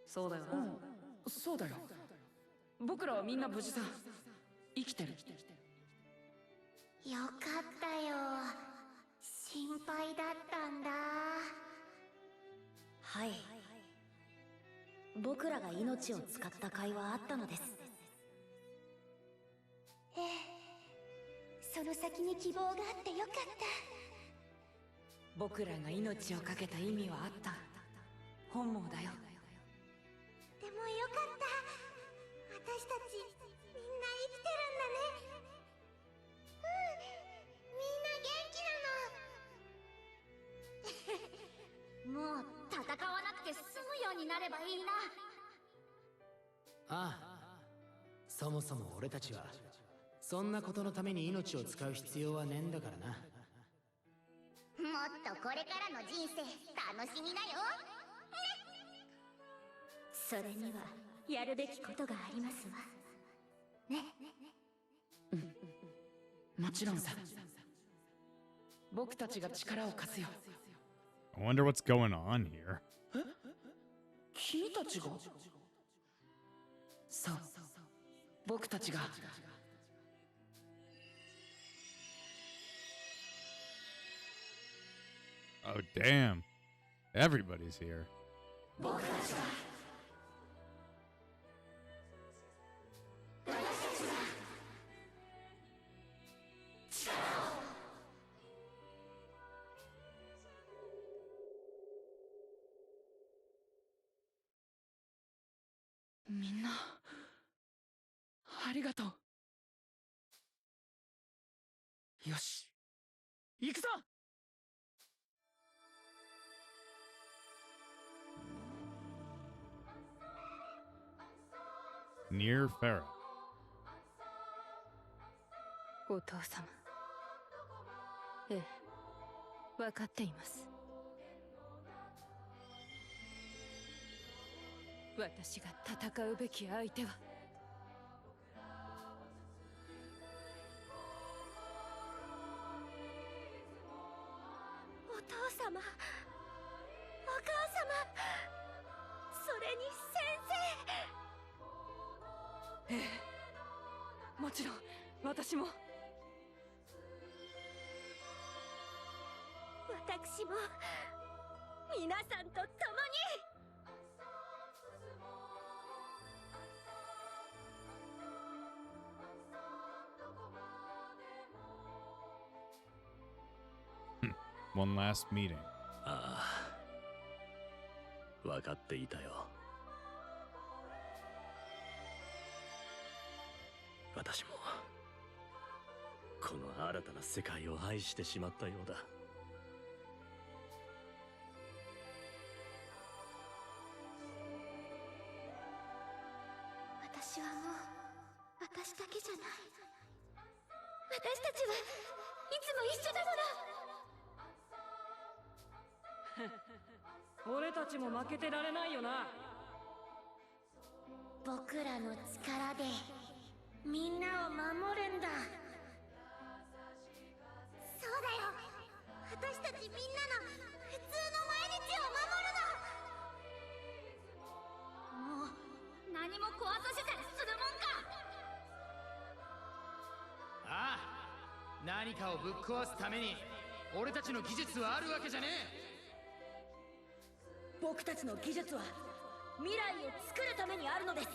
そうだよなそうだよ僕らはみんな無事さ生きてるよかったよ。心配だったんだ。はい。僕らが命を使った甲斐はあったのです。ええ、その先に希望があってよかった。僕らが命を懸けた意味はあった本望だよでもよかった。私たちみんな生きてるんだね。うん、みんな元気なの。もう戦わなくて済むようになればいいな。ああ、そもそも俺たちはそんなことのために命を使う必要はねえんだからな。もっとこれからの人生楽しみなよ。それにはやるべきことがありますわ。ね。もちろんさ僕たちが力を貸すよ I wonder what's going on here. 君たちがそう僕たちが Oh, damn. Everybody's here. 僕たちが みんなありがとうよし行くぞ Near Pharaoh. お父様。ええ、分かっています。私が戦うべき相手はお父様、お母様、それに先生。もちろん私も。私も皆さんと共に。One last meeting. ああ、分かっていたよ。私もこの新たな世界を愛してしまったようだ。私はもう私だけじゃない。私たちはいつも一緒だもの。俺たちも負けてられないよな。僕らの力でみんなを守るんだ。そうだよ、私たちみんなの普通の毎日を守るの。もう何も壊させたりするもんか。ああ、何かをぶっ壊すために俺たちの技術はあるわけじゃねえ。僕たちの技術は未来を作るためにあるのです。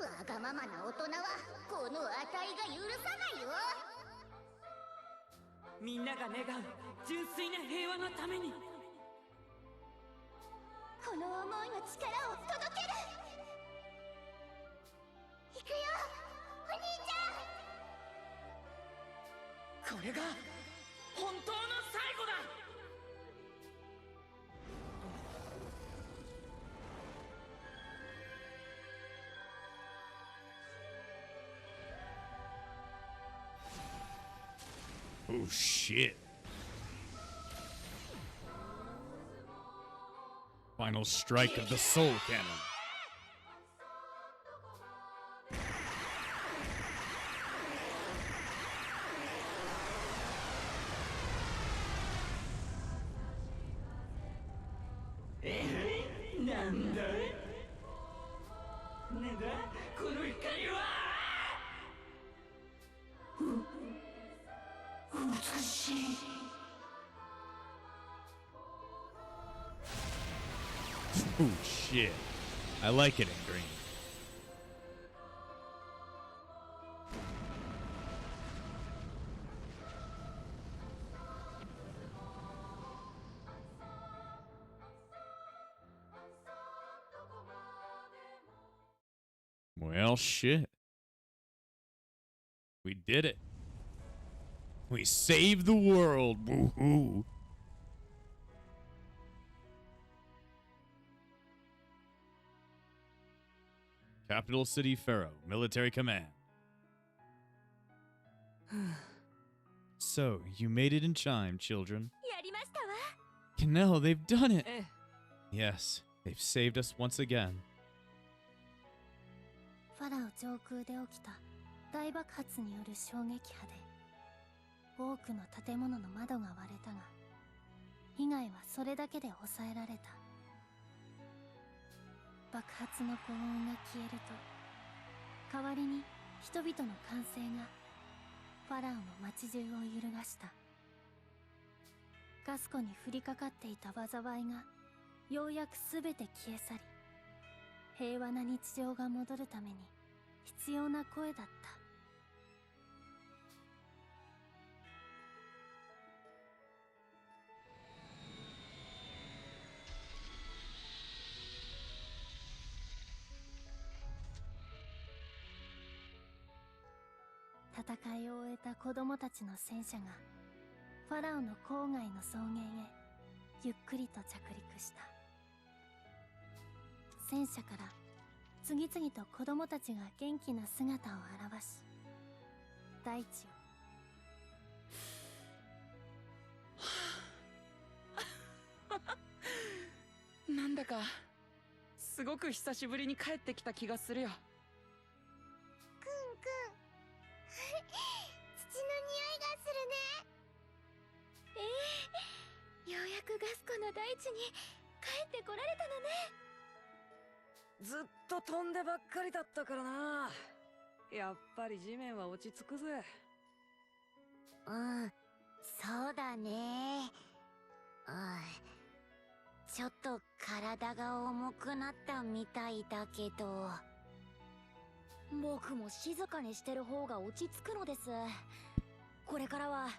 わがままな大人はこの値が許さないよ。みんなが願う純粋な平和のために。この思いの力を届ける。行くよ、お兄ちゃん。これが本当の最後だ。Oh shit. Final strike of the soul cannon. Oh shit. I like it in green. Well, shit. We did it. We saved the world. Woohoo. Capital City Pharaoh, Military Command. So, you made it in time, children. やりましたわ。 Canelo, they've done it! ええ、 Yes, they've saved us once again. ファラオ上空で起きた大爆発による衝撃波で多くの建物の窓が割れたが被害はそれだけで抑えられた。爆発の高音が消えると代わりに人々の歓声がファラオの街中を揺るがした。ガス湖に降りかかっていた災いがようやく全て消え去り平和な日常が戻るために必要な声だった。戦いを終えた子供たちの戦車がファラオの郊外の草原へゆっくりと着陸した。戦車から次々と子供たちが元気な姿を現し大地ー、なんだかすごく久しぶりに帰ってきた気がするよ。くんくん土の匂いがするね。ようやくガス湖の大地に帰ってこられたのね。ずっとと飛んでばっかりだったからな。やっぱり地面は落ち着くぜ。うん、そうだね。ちょっと体が重くなったみたいだけど。僕も静かにしてる方が落ち着くのです。これからは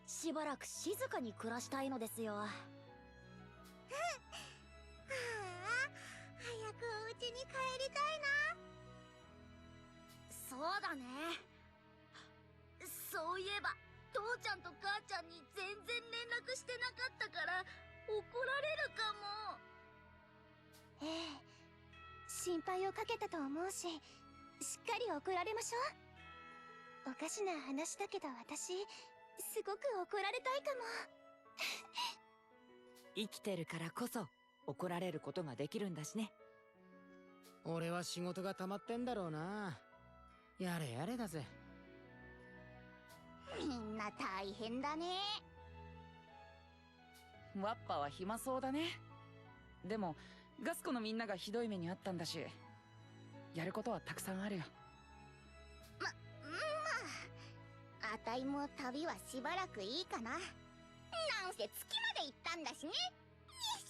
しばらく静かに暮らしたいのですよ。ああ、早くお家に帰りたいな。そうだね。そういえば父ちゃんと母ちゃんに全然連絡してなかったから怒られるかも。ええ、心配をかけたと思うし、しっかり怒られましょう。おかしな話だけど私すごく怒られたいかも。生きてるからこそ怒られることができるんだしね。俺は仕事が溜まってんだろうな。やれやれだぜ。みんな大変だね。ワッパは暇そうだね。でもガスコのみんながひどい目にあったんだし、やることはたくさんあるよ。まあ、あたいも旅はしばらくいいかな。なんせ月まで行ったんだしね。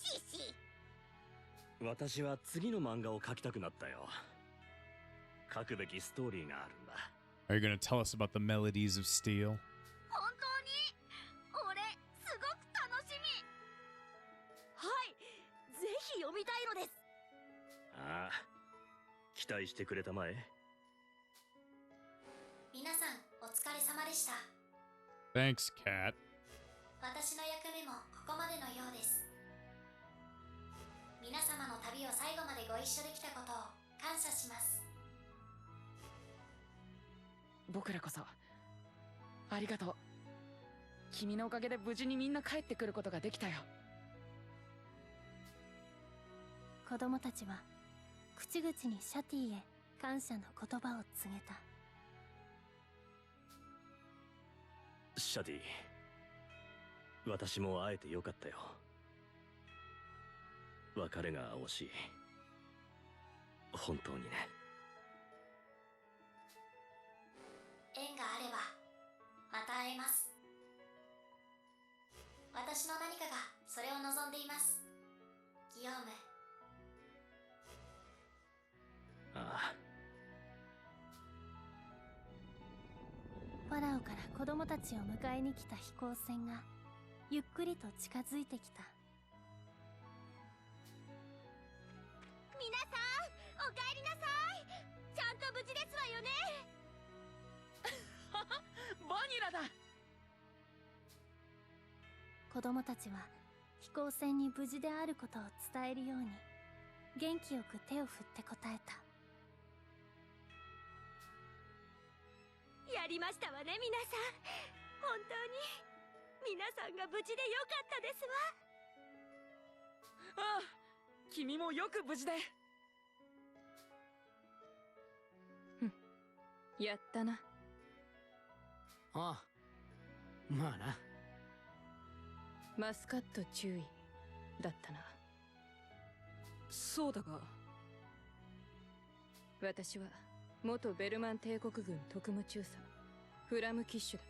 しし。私は次の漫画を描きたくなったよ。書くべきストーリーがあるんだ。Are you gonna tell us about the Melodies of Steel? 本当に俺すごく楽しみ。はい、ぜひ読みたいのです。ああ、期待してくれたまえ。皆さんお疲れ様でした。 Thanks, Cat. 私の役目もここまでのようです。皆様の旅を最後までご一緒できたことを感謝します。僕らこそありがとう。君のおかげで無事にみんな帰ってくることができたよ。子供たちは口々にシャティへ感謝の言葉を告げた。シャディ、私も会えてよかったよ。別れが惜しい。本当にね。縁があればまた会えます。私の何かがそれを望んでいます、ギヨーム。ああ。ファラオから子供たちを迎えに来た飛行船がゆっくりと近づいてきた。皆さんおかえりなさい。ちゃんと無事ですわよね。バニラだ。子供たちは飛行船に無事であることを伝えるように元気よく手を振って答えた。やりましたわね皆さん。本当に皆さんが無事でよかったですわ。ああ、君もよく無事で。やったな。ああ、まあな。マスカット注意だったな。そうだが、私は元ベルマン帝国軍特務中佐フラムキッシュだ。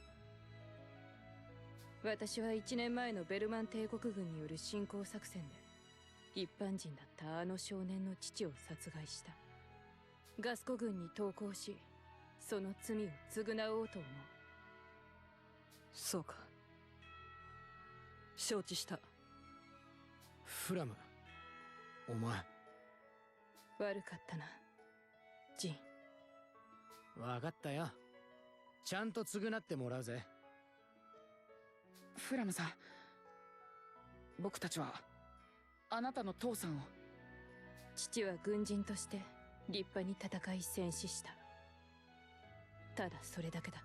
私は1年前のベルマン帝国軍による侵攻作戦で一般人だったあの少年の父を殺害した。ガスコ軍に投降し、その罪を償おうと思う。そうか、承知した。フラム、お前。悪かったな、ジン。分かったよ。ちゃんと償ってもらうぜ。フラムさん、僕たちはあなたの父さんを。父は軍人として立派に戦い戦死した。ただそれだけだ。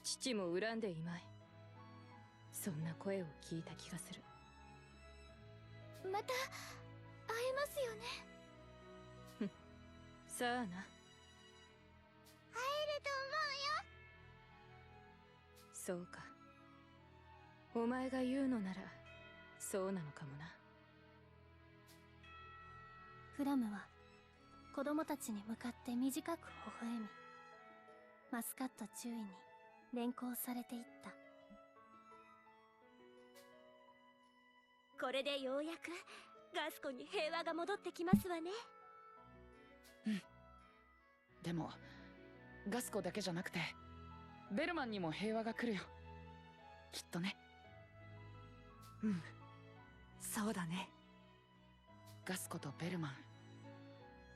父も恨んでいまい。そんな声を聞いた気がする。また会えますよね。さあな。会えるとそうか。お前が言うのならそうなのかもな。フラムは子供たちに向かって短く微笑み、マスカット中尉に連行されていった。これでようやくガスコに平和が戻ってきますわね。うん。でもガスコだけじゃなくてベルマンにも平和が来るよ、きっとね。うん、そうだね。ガスコとベルマン、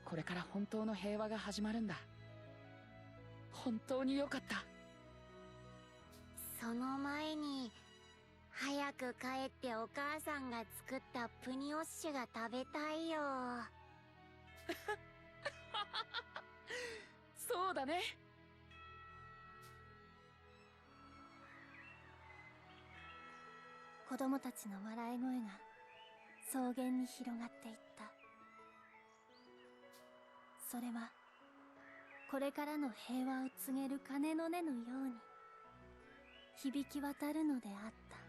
これから本当の平和が始まるんだ。本当によかった。その前に早く帰ってお母さんが作ったプニオッシュが食べたいよ。そうだね。子供たちの笑い声が草原に広がっていった。それはこれからの平和を告げる鐘の音のように響き渡るのであった。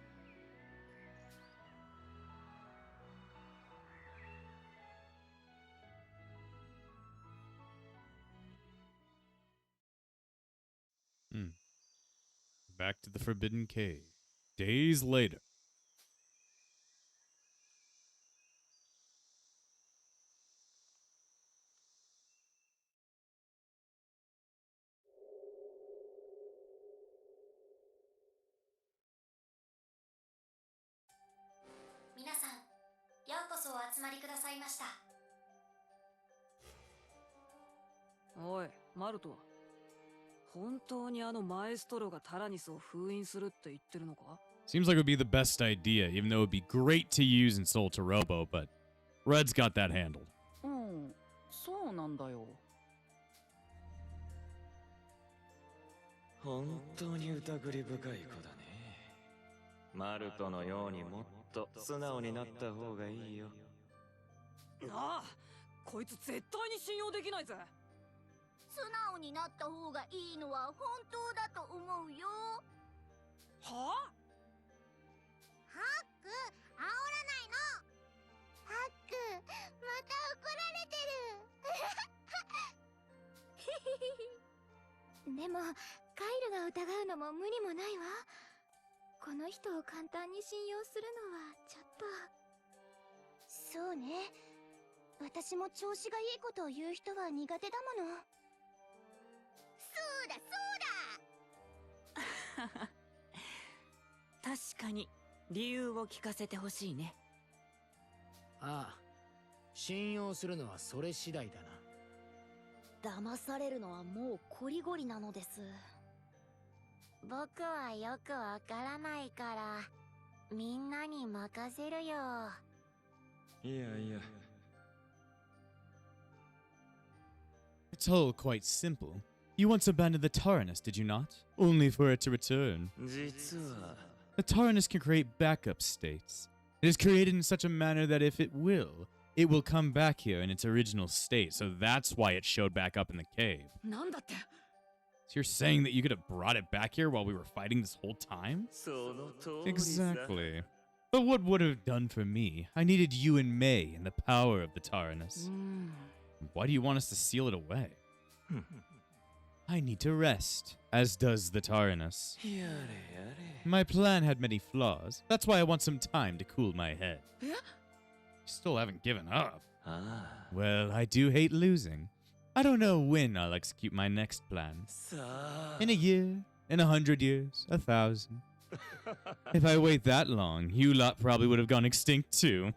Back to the Forbidden Cave. Days later. 皆さん、ようこそお集まりくださいました。おい、マルト。本当にあのマエストロがタラニスを封印するって言ってるのか？ Seems like it would be the best idea, even though it would be great to use in Soul to Robo, but Red's got that handled. うん、そうなんだよ。本当に疑り深い子だね。マルトのようにもっと素直になった方がいいよ。なあ、こいつ絶対に信用できないぜ。素直になった方がいいのは本当だと思うよ。はあ？ハック、煽らないの。ハック、また怒られてる。でもカイルが疑うのも無理もないわ。この人を簡単に信用するのはちょっと。そうね、私も調子がいいことを言う人は苦手だもの。そうだそうだ。確かに理由を聞かせてほしいね。ああ、信用するのはそれ次第だな。騙されるのはもうこりごりなのです。僕はよくわからないからみんなに任せるよ。いやいや。It's all quite simple. You once abandoned the Taranis, did you not? Only for it to return. 実は The Taranis can create backup states. It is created in such a manner that if it will come back here in its original state, so that's why it showed back up in the cave. なんだって？ So you're saying that you could have brought it back here while we were fighting this whole time? その通りさ。 Exactly. But what would it have done for me? I needed you and May and the power of the Taranis. Why do you want us to seal it away? I need to rest, as does the Taranis. やれやれ。 My plan had many flaws. That's why I want some time to cool my head. Eh? You still haven't given up. ああ。 Well, I do hate losing. I don't know when I'll execute my next plan. さあ。 In a year, in 100 years, 1,000. If I wait that long, you lot probably would have gone extinct too.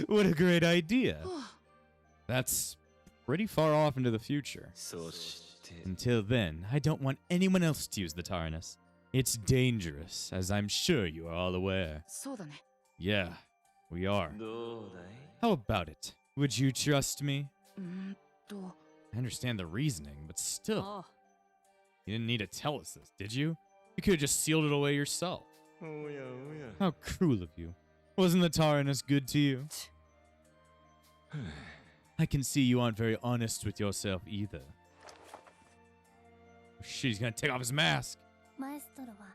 What a great idea. That's pretty far off into the future. そして。 Until then, I don't want anyone else to use the Taranis. It's dangerous, as I'm sure you are all aware. そうだね。 Yeah, we are. どうだい？ How about it? Would you trust me? と。 I understand the reasoning, but still. ああ、 You didn't need to tell us this, did you? You could have just sealed it away yourself. おやおや。 How cruel of you. Wasn't the Taranis good to you? I can see you aren't very honest with yourself either. Shit, he's gonna take off his mask. マエストロは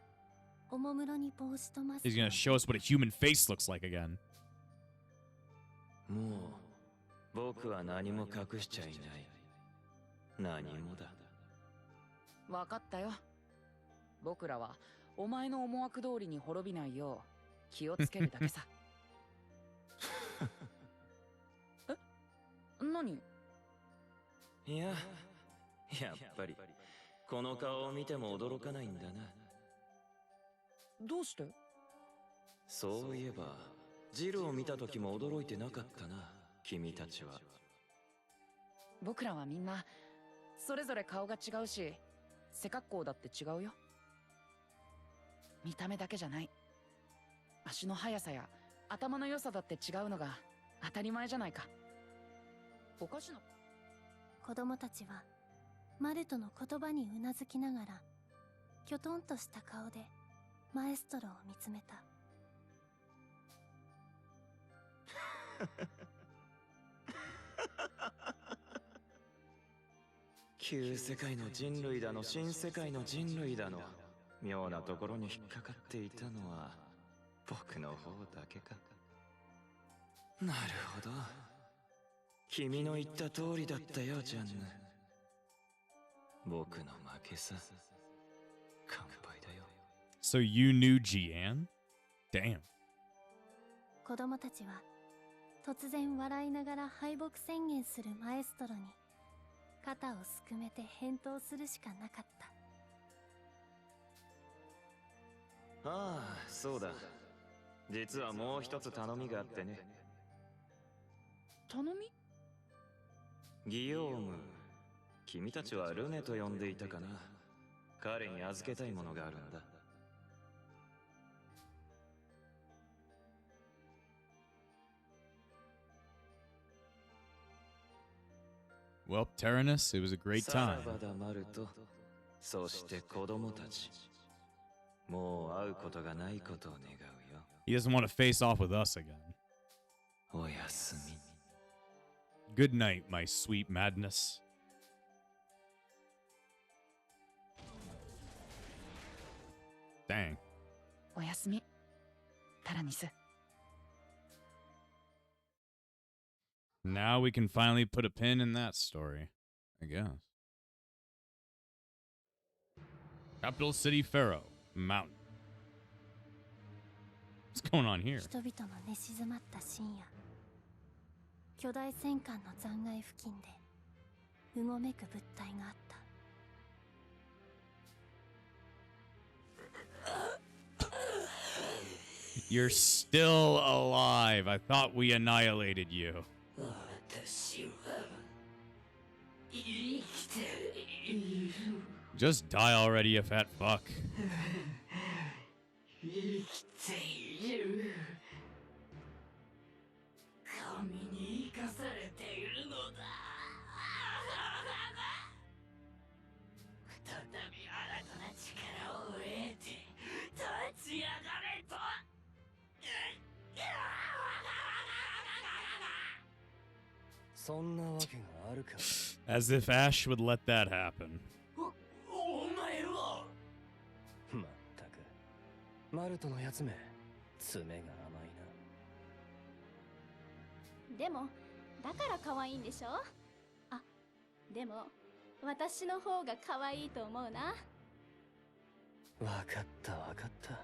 おもむろに帽子とマスク He's gonna show us what a human face looks like again. もう僕は何も隠しちゃいない。何もだ。わかったよ。僕らはお前の思惑通りに滅びないよう気をつけるだけさ。え？何？いや、やっぱりこの顔を見ても驚かないんだな。どうして？そういえばジルを見た時も驚いてなかったな、君たちは。僕らはみんなそれぞれ顔が違うし、背格好だって違うよ。見た目だけじゃない。足の速さや頭の良さだって違うのが当たり前じゃないか。おかしな。子供たちはマルトの言葉にうなずきながらきょとんとした顔でマエストロを見つめた。旧世界の人類だの新世界の人類だの、妙なところに引っかかっていたのは僕の方だけか。なるほど、君の言った通りだったよ、ジャンヌ。僕の負けさ。乾杯だよ。 So you knew Jian? Damn. 子供たちは突然笑いながら敗北宣言するマエストロに肩をすくめて返答するしかなかった。ああ、そうだ。実はもう一つ頼みがあってね。頼み？ギヨーム、君たちはルネと呼んでいたかな。彼に預けたいものがあるんだ。Well, Taranis, it was a great さら time. ばだマルト、そして子供たち、もう会うことがないことを願うよ。 He doesn't want to face off with us again. おやすみ。 Good night, my sweet madness. Dang. おやすみ、タラニス。Now we can finally put a pin in that story, I guess. Capital City Pharaoh, Mountain. What's going on here? 人々の寝静まった深夜、巨大戦艦の残骸付近でうごめく物体があった。You're still alive. I thought we annihilated you. Just die already, you fat fuck. As if Ash would let that happen. まったくマルトのやつめ、爪が甘いな。でもだから可愛いんでしょ。あ、でも私の方が可愛いと思うな。わかったわかった。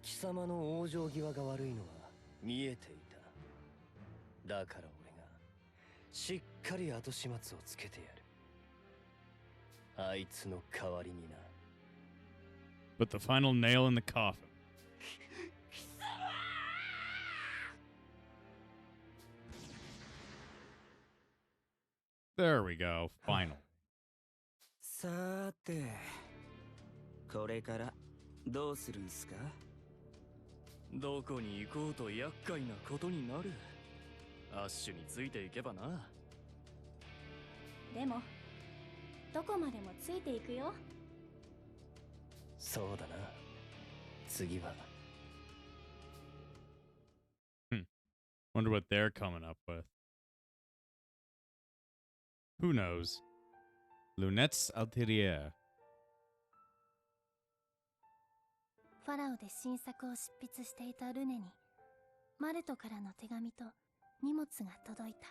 貴様の往生際が悪いのは見えていた。だから俺がしっかり後始末をつけてやる。あいつの代わりにな。 But the final nail in the coffin. There we go. Final. さーて、これからどうするんすか？どこに行こうと厄介なことになる。アッシュについていけばな。でもどこまでもついていくよ。そうだな。次は。Wonder what they're coming up with. Who knows? Lunettes Altiriere. ファラオで新作を執筆していたルネにマルトからの手紙と荷物が届いた。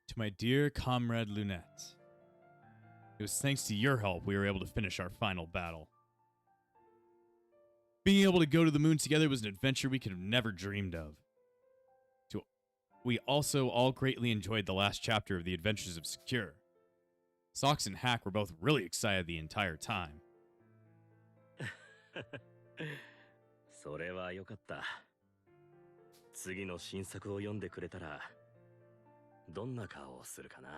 To my dear comrade Lunette. It was thanks to your help we were able to finish our final battle. Being able to go to the moon together was an adventure we could have never dreamed of. We also all greatly enjoyed the last chapter of the Adventures of Secure. Socks and Hack were both really excited the entire time. それはよかった。次の新作を読んでくれたらどんな顔をするかな。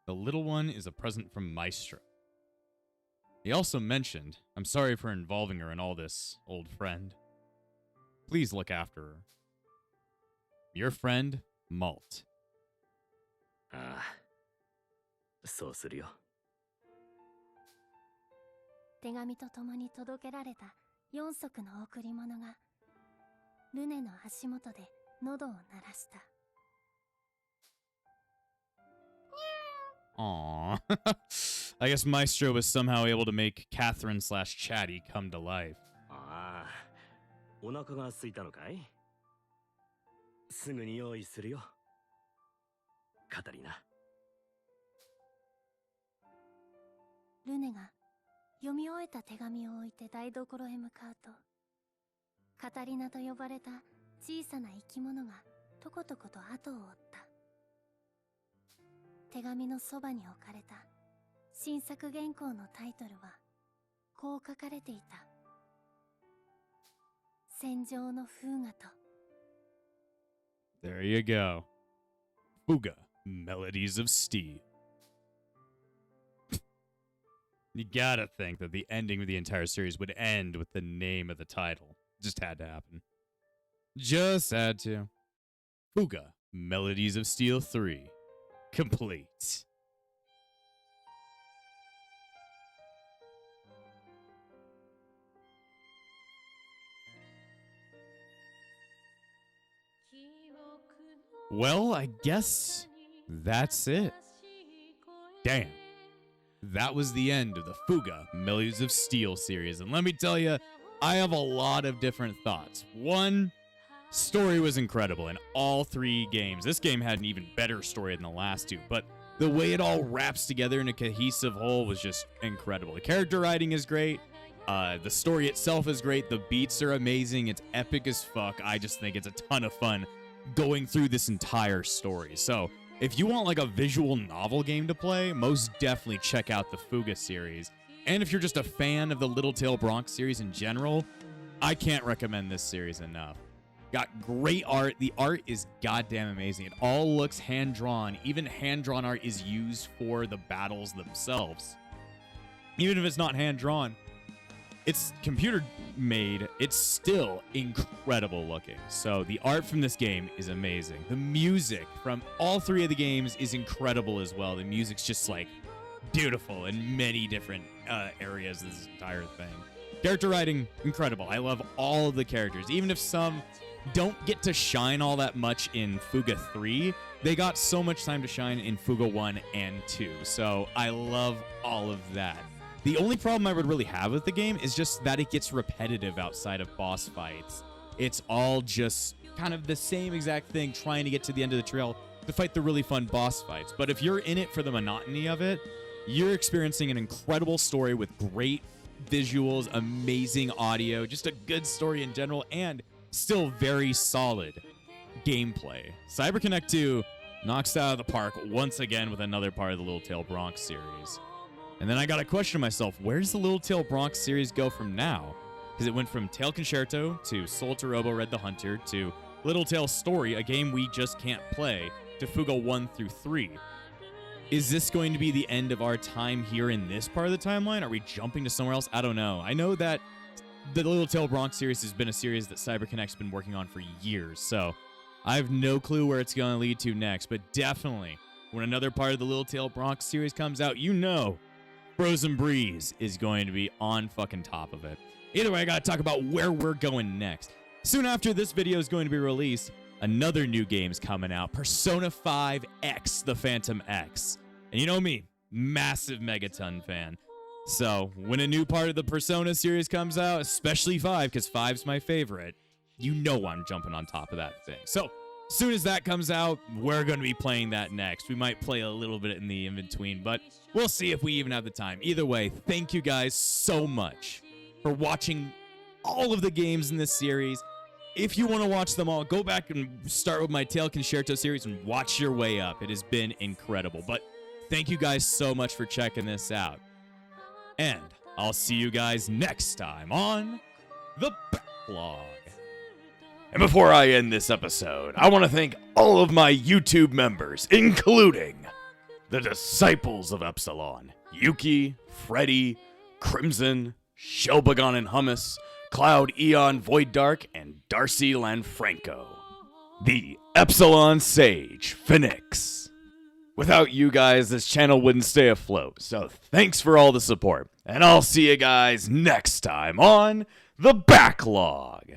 The little one is a present from Maestro. He also mentioned, I'm sorry for involving her in all this, old friend. Please look after her. Your friend, Malt. ああ、そうするよ。手紙と共に届けられた4足の贈り物がルネの足元で喉を鳴らした。Aww. I guess Maestro was somehow able to make Catherine/Chatty come to life. ああ、お腹が空いたのかい？すぐに用意するよ。カタリナ。ルネが読み終えた手紙を置いて台所へ向かうと、カタリナと呼ばれた小さな生き物がとことこと後を追った。手紙のそばに置かれた新作原稿のタイトルはこう書かれていた。戦場のフーガと。There you go. Fuga, Melodies of Steel. You gotta think that the ending of the entire series would end with the name of the title. Just had to happen. Just had to. Fuga, Melodies of Steel 3. Complete. Well, I guess that's it. Damn. That was the end of the Fuga, Melodies of Steel series. And let me tell you, I have a lot of different thoughts. One, story was incredible in all three games. This game had an even better story than the last two, but the way it all wraps together in a cohesive whole was just incredible. The character writing is great. The story itself is great. The beats are amazing. It's epic as fuck. I just think it's a ton of fun going through this entire story. So if you want like a visual novel game to play, most definitely check out the Fuga series. And if you're just a fan of the Little Tail Bronx series in general, I can't recommend this series enough. Got great art. The art is goddamn amazing. It all looks hand-drawn. Even hand-drawn art is used for the battles themselves. Even if it's not hand-drawn, it's computer made. It's still incredible looking. So the art from this game is amazing. The music from all three of the games is incredible as well. The music's just like beautiful in many different areas of this entire thing. Character writing, incredible. I love all of the characters. Even if some don't get to shine all that much in Fuga 3, they got so much time to shine in Fuga 1 and 2. So I love all of that. The only problem I would really have with the game is just that it gets repetitive outside of boss fights. It's all just kind of the same exact thing, trying to get to the end of the trail to fight the really fun boss fights. But if you're in it for the monotony of it, you're experiencing an incredible story with great visuals, amazing audio, just a good story in general, and still very solid gameplay. CyberConnect 2 knocks it out of the park once again with another part of the Little Tail Bronx series. And then I got to question myself, where does the Little Tail Bronx series go from now? Because it went from Tail Concerto to Soul to Robo Red the Hunter to Little Tail Story, a game we just can't play, to Fuga 1 through 3. Is this going to be the end of our time here in this part of the timeline? Are we jumping to somewhere else? I don't know. I know that the Little Tail Bronx series has been a series that CyberConnect's been working on for years, so I have no clue where it's going to lead to next, but definitely when another part of the Little Tail Bronx series comes out, you know Frozen Breeze is going to be on fucking top of it. Either way, I gotta talk about where we're going next. Soon after this video is going to be released, another new game's coming out, Persona 5 X, the Phantom X. And you know me, massive Megaton fan. So when a new part of the Persona series comes out, especially 5, because 5's my favorite, you know I'm jumping on top of that thing. So as soon as that comes out, we're going to be playing that next. We might play a little bit in the in-between, but we'll see if we even have the time. Either way, thank you guys so much for watching all of the games in this series. If you want to watch them all, go back and start with my Tail Concerto series and watch your way up. It has been incredible. But thank you guys so much for checking this out. And I'll see you guys next time on The Backlog. And before I end this episode, I want to thank all of my YouTube members, including the Disciples of Epsilon, Yuki, Freddy, Crimson, Shelbagon and Hummus, Cloud Eon Void Dark, and Darcy Lanfranco. The Epsilon Sage, Phoenix. Without you guys, this channel wouldn't stay afloat, so thanks for all the support, and I'll see you guys next time on The Backlog.